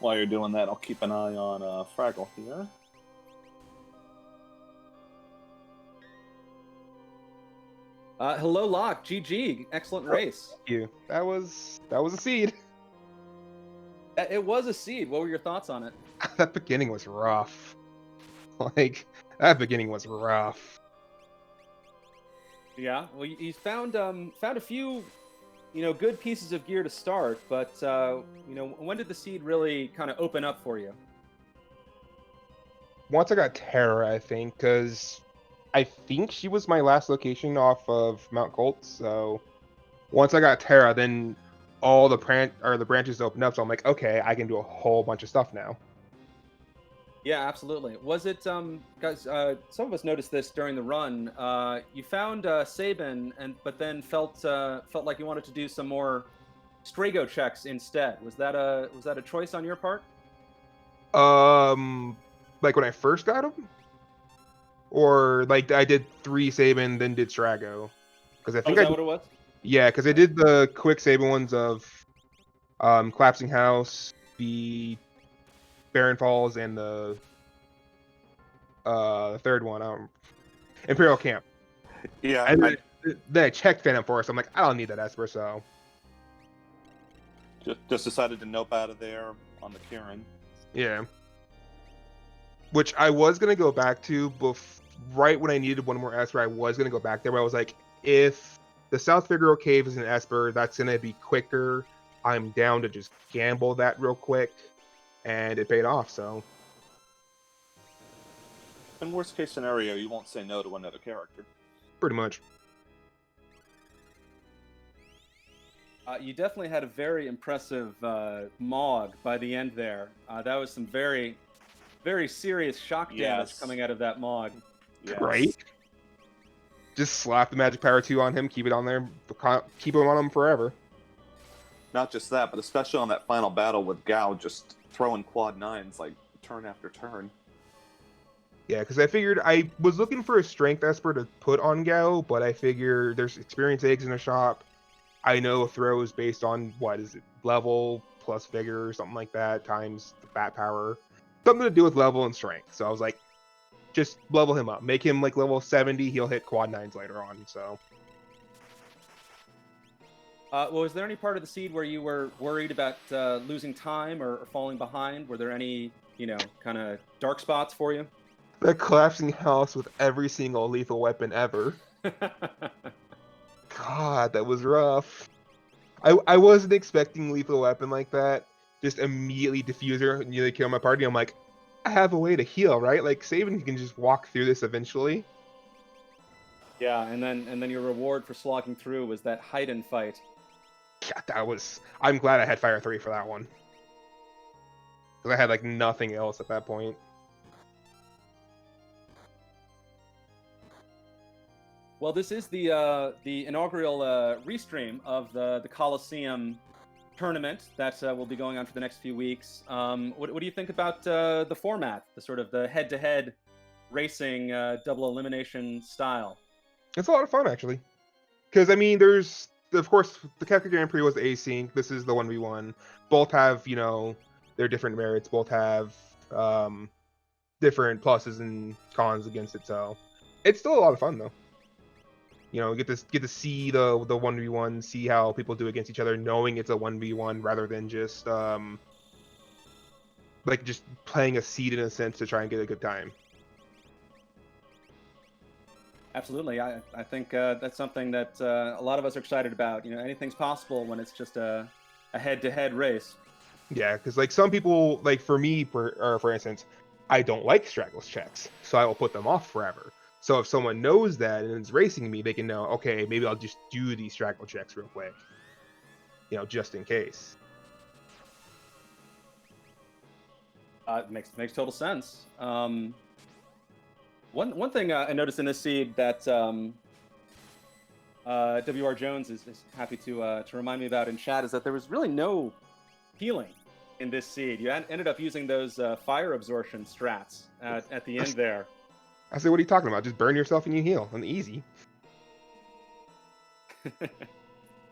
While you're doing that, I'll keep an eye on Fraggle here. Hello, Locke. GG. Excellent race. Thank you. That was a seed. It was a seed. What were your thoughts on it? That beginning was rough. That beginning was rough. Yeah. Well, you found a few, good pieces of gear to start, but when did the seed really kind of open up for you? Once I got Terra, I think, because I think she was my last location off of Mount Colt. So once I got Terra, then all the branches opened up. So I'm like, okay, I can do a whole bunch of stuff now. Yeah, absolutely. Was it, guys? Some of us noticed this during the run. You found Sabin, but then felt like you wanted to do some more Strago checks instead. Was that a choice on your part? Like when I first got him, or like I did 3 Sabin, then did Strago, because I think is that what it was? Yeah, because I did the quick Sabin ones of Collapsing House, the Barren Falls, and the third one, Imperial Camp. Yeah, And then I checked Phantom Forest. I'm like, I don't need that Esper, so just decided to nope out of there on the Kieran. yeah. Which I was gonna go back to, right when I needed one more Esper, I was gonna go back there. But I was like, if the South Figaro Cave is an Esper, that's gonna be quicker. I'm down to just gamble that real quick, and it paid off. So, In worst case scenario, you won't say no to another character. pretty much. You definitely had a very impressive Mog by the end there. That was some very, very serious shock damage coming out of that Mog. Yes. Right? Just slap the Magic Power 2 on him, keep it on there, keep him on him forever. Not just that, but especially on that final battle with Gao, just throwing quad 9s like turn after turn. Yeah, because I figured I was looking for a Strength Esper to put on Gao, but I figure there's Experience Eggs in the shop. I know throws based on, level plus vigor or something like that, times the bat power. Something to do with level and strength. So I was like, just level him up. Make him like level 70, he'll hit quad 9s later on, so. Was there any part of the seed where you were worried about losing time or falling behind? Were there any, kind of dark spots for you? The collapsing house with every single lethal weapon ever. God, that was rough. I wasn't expecting lethal weapon like that. Just immediately diffuser, nearly kill my party. I'm like, I have a way to heal, right? Like Sabin can just walk through this eventually. Yeah, and then your reward for slogging through was that Haydn fight. Yeah, I'm glad I had Fire 3 for that one. Because I had like nothing else at that point. Well, this is the inaugural restream of the Coliseum tournament that will be going on for the next few weeks. What do you think about the format, the sort of the head-to-head racing double elimination style? It's a lot of fun, actually. Because, I mean, there's, of course, the Capcom Grand Prix was the async. This is the 1v1. Both have, their different merits. Both have different pluses and cons against it. So it's still a lot of fun, though. Get to see the 1v1, see how people do against each other, knowing it's a 1v1 rather than just just playing a seed in a sense to try and get a good time. Absolutely, I think that's something that a lot of us are excited about. Anything's possible when it's just a head-to-head race. Yeah, because like some people, like for me, for instance, I don't like Straggle's checks, so I will put them off forever. So if someone knows that and is racing me, they can know, okay, maybe I'll just do these Fraggle checks real quick, just in case. Makes total sense. One thing I noticed in this seed that WR Jones is happy to remind me about in chat is that there was really no healing in this seed. You ended up using those fire absorption strats at the end there. I said, what are you talking about? Just burn yourself and you heal. And easy.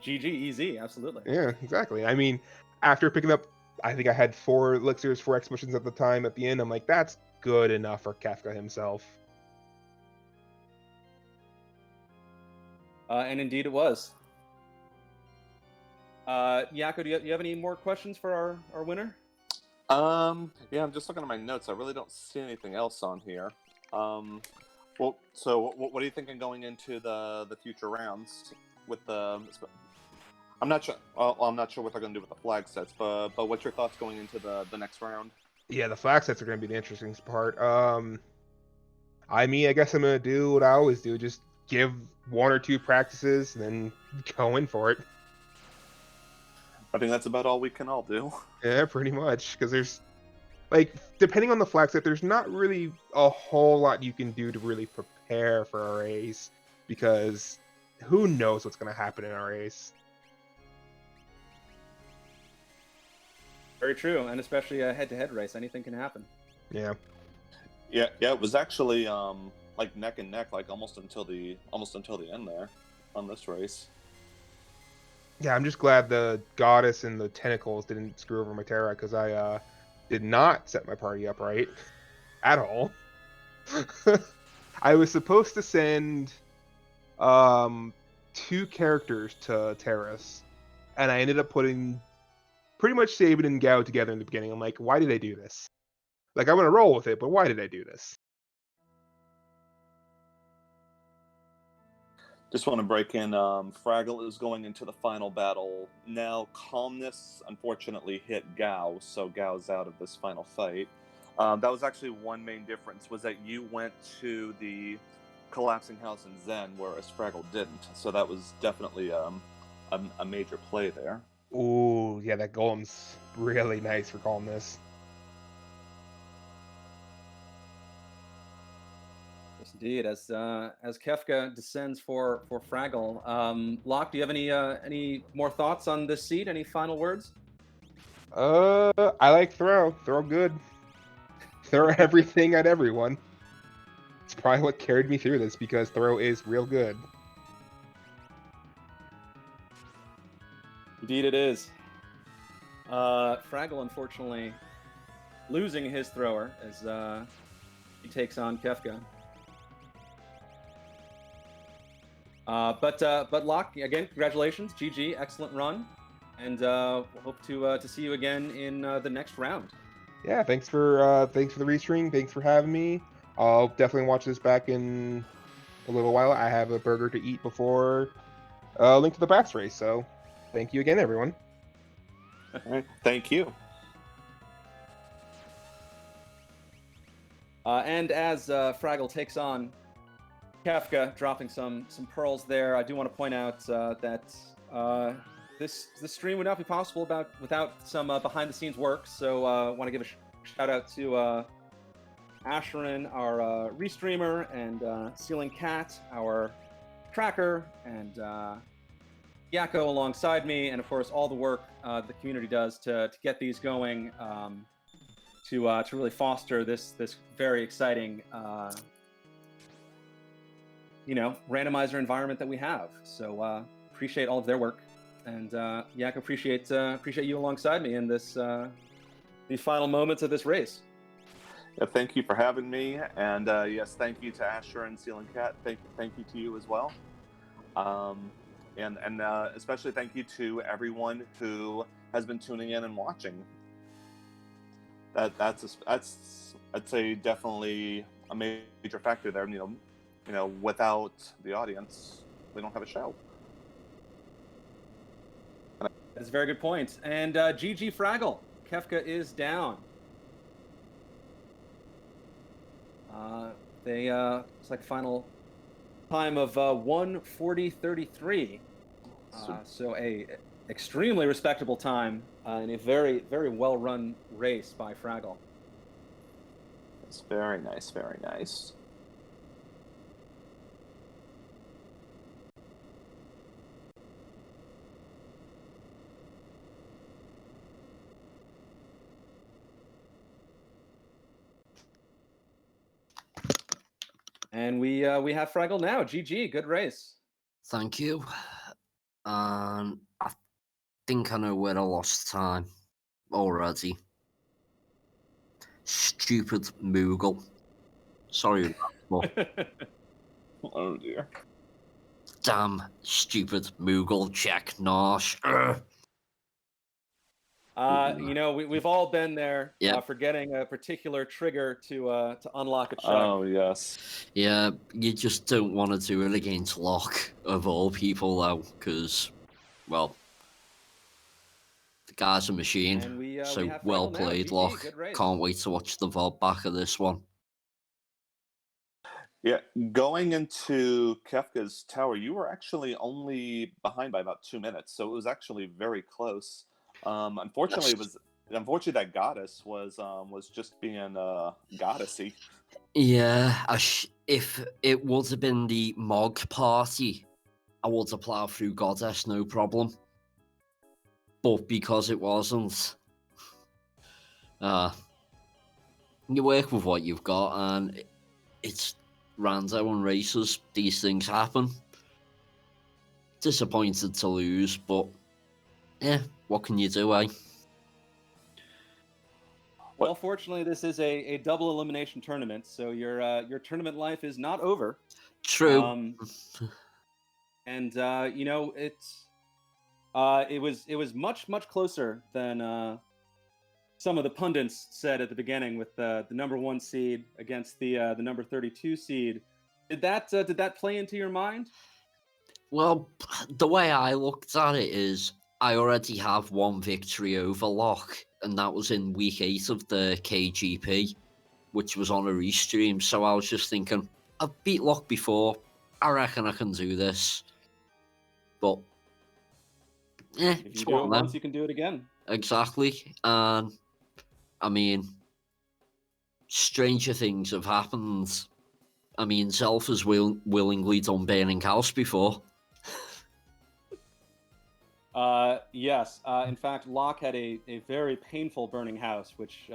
GG, easy, absolutely. Yeah, exactly. I mean, after picking up, I think I had 4 elixirs, 4 explosions at the time. At the end, I'm like, that's good enough for Kefka himself. And indeed it was. Yako, do you have any more questions for our winner? Yeah, I'm just looking at my notes. I really don't see anything else on here. Well, so what are you thinking going into the future rounds with the? I'm not sure. Well, I'm not sure what they're going to do with the flag sets, but what's your thoughts going into the next round? Yeah, the flag sets are going to be the interesting part. I guess I'm going to do what I always do: just give 1 or 2 practices, and then go in for it. I think that's about all we can all do. Yeah, pretty much. Because there's, depending on the flag set, there's not really a whole lot you can do to really prepare for a race. Because who knows what's going to happen in a race. Very true, and especially a head-to-head race, anything can happen. Yeah. Yeah. It was actually like neck and neck, like almost until the end there on this race. Yeah, I'm just glad the goddess and the tentacles didn't screw over my Terra, because I did not set my party up right at all. I was supposed to send 2 characters to Terrace, and I ended up putting pretty much Sabin and Gao together in the beginning. I'm like, why did I do this? Like, I'm gonna roll with it, but why did I do this? Just want to break in. Fraggle is going into the final battle now. Calmness unfortunately hit Gao, so Gao's out of this final fight. That was actually one main difference, was that you went to the collapsing house in Zen, whereas Fraggle didn't. So that was definitely a major play there. Ooh, yeah, that golem's really nice for Calmness. Yes, indeed. As Kefka descends for Fraggle, Locke, do you have any more thoughts on this seed? Any final words? I like throw. Throw good. Throw everything at everyone. It's probably what carried me through this, because throw is real good. Indeed it is. Fraggle, unfortunately, losing his thrower as he takes on Kefka. But Locke, again, congratulations, GG, excellent run, and we'll hope to see you again in the next round. Yeah, thanks for the restream. Thanks for having me. I'll definitely watch this back in a little while. I have a burger to eat before Link to the Past race, so thank you again, everyone. All right, thank you. And as Fraggle takes on Kefka, dropping some pearls there, I do want to point out that this stream would not be possible without some behind-the-scenes work. So I want to give a shout-out to Asherin, our restreamer, and Ceiling Cat, our tracker, and Yako alongside me, and of course all the work the community does to get these going, to really foster this very exciting randomizer environment that we have. So appreciate all of their work, and Yako, appreciate you alongside me in this these final moments of this race. Yeah, thank you for having me, and yes, thank you to Asher and Ceiling Cat. Thank you to you as well. And especially thank you to everyone who has been tuning in and watching. That's I'd say definitely a major factor there. Without the audience, we don't have a show. That's a very good point. And GG Fraggle, Kefka is down. They it's like final time of 1:40:33. So a extremely respectable time in a very, very well run race by Fraggle. It's very nice, very nice. And we have Fraggle now. GG, good race. Thank you. And I think I know where I lost time already. Stupid Moogle. Sorry, but Oh dear. damn stupid Moogle check Nosh. You know, we've all been there, Yep. forgetting a particular trigger to unlock a check. Oh yes. Yeah, you just don't want to do it against Locke, of all people, though, because, well, the guy's a machine. And we So have well Fraggle now. played, GG, Locke. good race. Can't wait to watch the VOD back of this one. Yeah, going into Kefka's tower, you were actually only behind by about 2 minutes, so it was actually very close. Unfortunately, that goddess was just being goddessy. Yeah, if it would have been the Mog party, I would have plowed through Goddess, no problem. But because it wasn't, you work with what you've got, and it's rando and races. These things happen. Disappointed to lose, but yeah, what can you do, eh? Well, fortunately, this is a double elimination tournament, so your tournament life is not over. True. And you know, it was much closer than some of the pundits said at the beginning, with the number 1 seed against the number 32 seed. Did that play into your mind? Well, the way I looked at it is I already have 1 victory over Locke, and that was in week 8 of the KGP, which was on a restream. So I was just thinking, I've beat Locke before. I reckon I can do this. But yeah, If you do it once, you can do it again. Exactly. And I mean, stranger things have happened. I mean, Zelf has willingly done Burning House before. Yes. In fact, Locke had a very painful burning house, which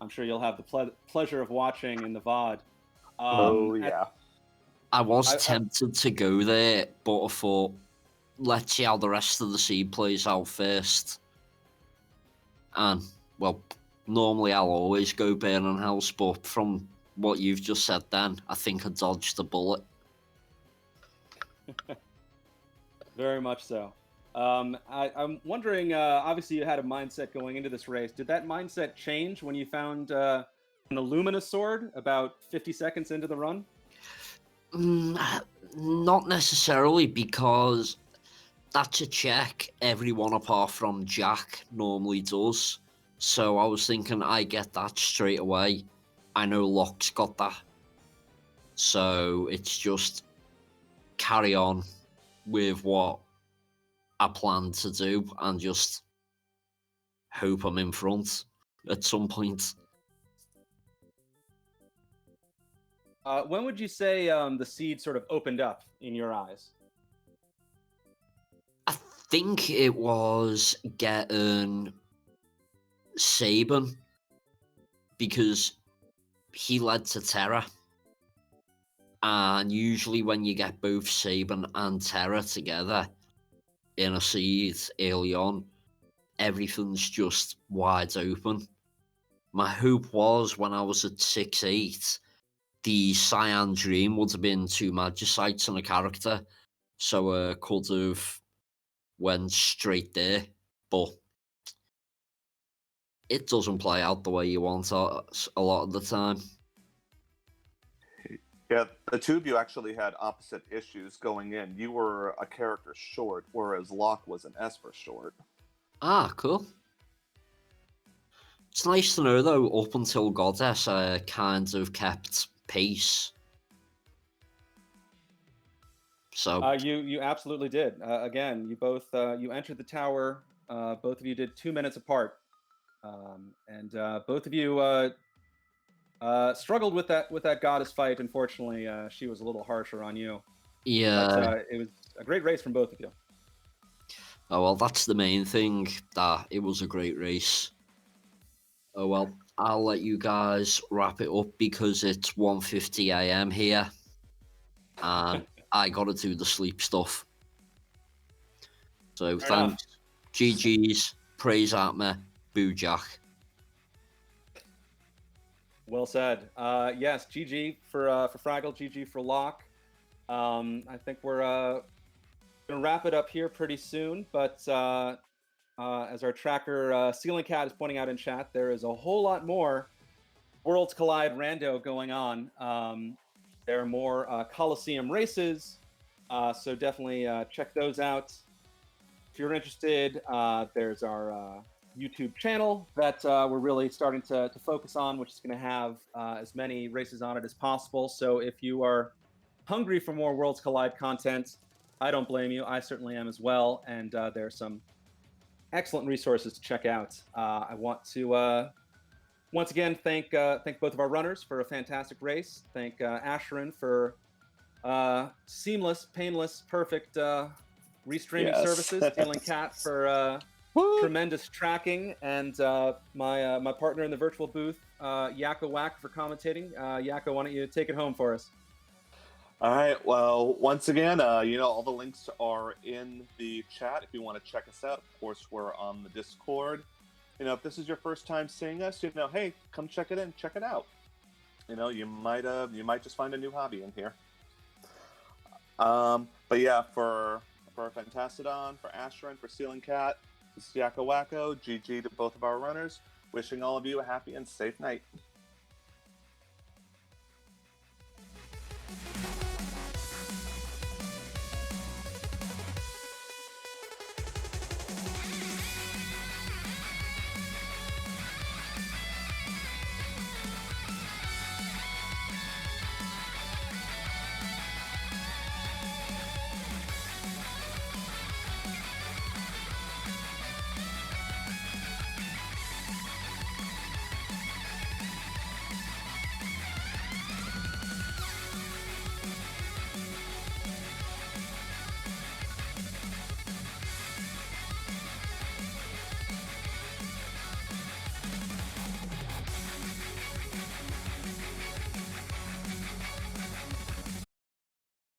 I'm sure you'll have the pleasure of watching in the VOD. Yeah. I was tempted to go there, but I thought, let's see how the rest of the seed plays out first. And, well, normally I'll always go Burning House, but from what you've just said then, I think I dodged the bullet. Very much so. I'm wondering, obviously you had a mindset going into this race. Did that mindset change when you found an Illumina sword about 50 seconds into the run? Not necessarily, because that's a check everyone apart from Jack normally does. So I was thinking, I get that straight away. I know Locke's got that. So it's just carry on with what I plan to do and just hope I'm in front at some point. When would you say the seed sort of opened up in your eyes? I think it was getting Saban, because he led to Terra. And usually when you get both Saban and Terra together in a seed early on, everything's just wide open. My hope was, when I was at 6-8, the Cyan Dream would have been 2 Magicites and a character, so could have went straight there, but it doesn't play out the way you want a lot of the time. Yeah, the two of you actually had opposite issues going in. You were a character short, whereas Locke was an Esper short. Ah, cool. It's nice to know, though, up until Goddess, I kind of kept pace. So You absolutely did. Again, you both you entered the tower. Both of you did 2 minutes apart, and both of you struggled with that goddess fight. Unfortunately, she was a little harsher on you. yeah. But it was a great race from both of you. Oh well, that's the main thing. That it was a great race. Oh well, I'll let you guys wrap it up because it's 1:50 a.m. here, and I gotta do the sleep stuff. So Fair enough. thanks, GG's, praise at me, boo Jack. Well said. Yes, GG for Fraggle, GG for Locke. I think we're gonna wrap it up here pretty soon, but as our tracker Ceiling Cat is pointing out in chat, there is a whole lot more Worlds Collide Rando going on. There are more Coliseum races, so definitely check those out. If you're interested, there's our YouTube channel that we're really starting to focus on, which is going to have as many races on it as possible. So if you are hungry for more Worlds Collide content, I don't blame you. I certainly am as well. And there are some excellent resources to check out. I want to once again thank both of our runners for a fantastic race. Thank Asherin for seamless, painless, perfect restreaming Yes. services. Stealing Cat for Woo! tremendous tracking, and my partner in the virtual booth, Yakko Wack, for commentating. Yakko, why don't you take it home for us? All right. Well, once again, all the links are in the chat if you want to check us out. Of course, we're on the Discord. If this is your first time seeing us, hey, come check it in, check it out. You might just find a new hobby in here. But yeah, for Fantastodon, for Asherin, for Ceiling Cat, this is Yakko Wacko. GG to both of our runners. Wishing all of you a happy and safe night.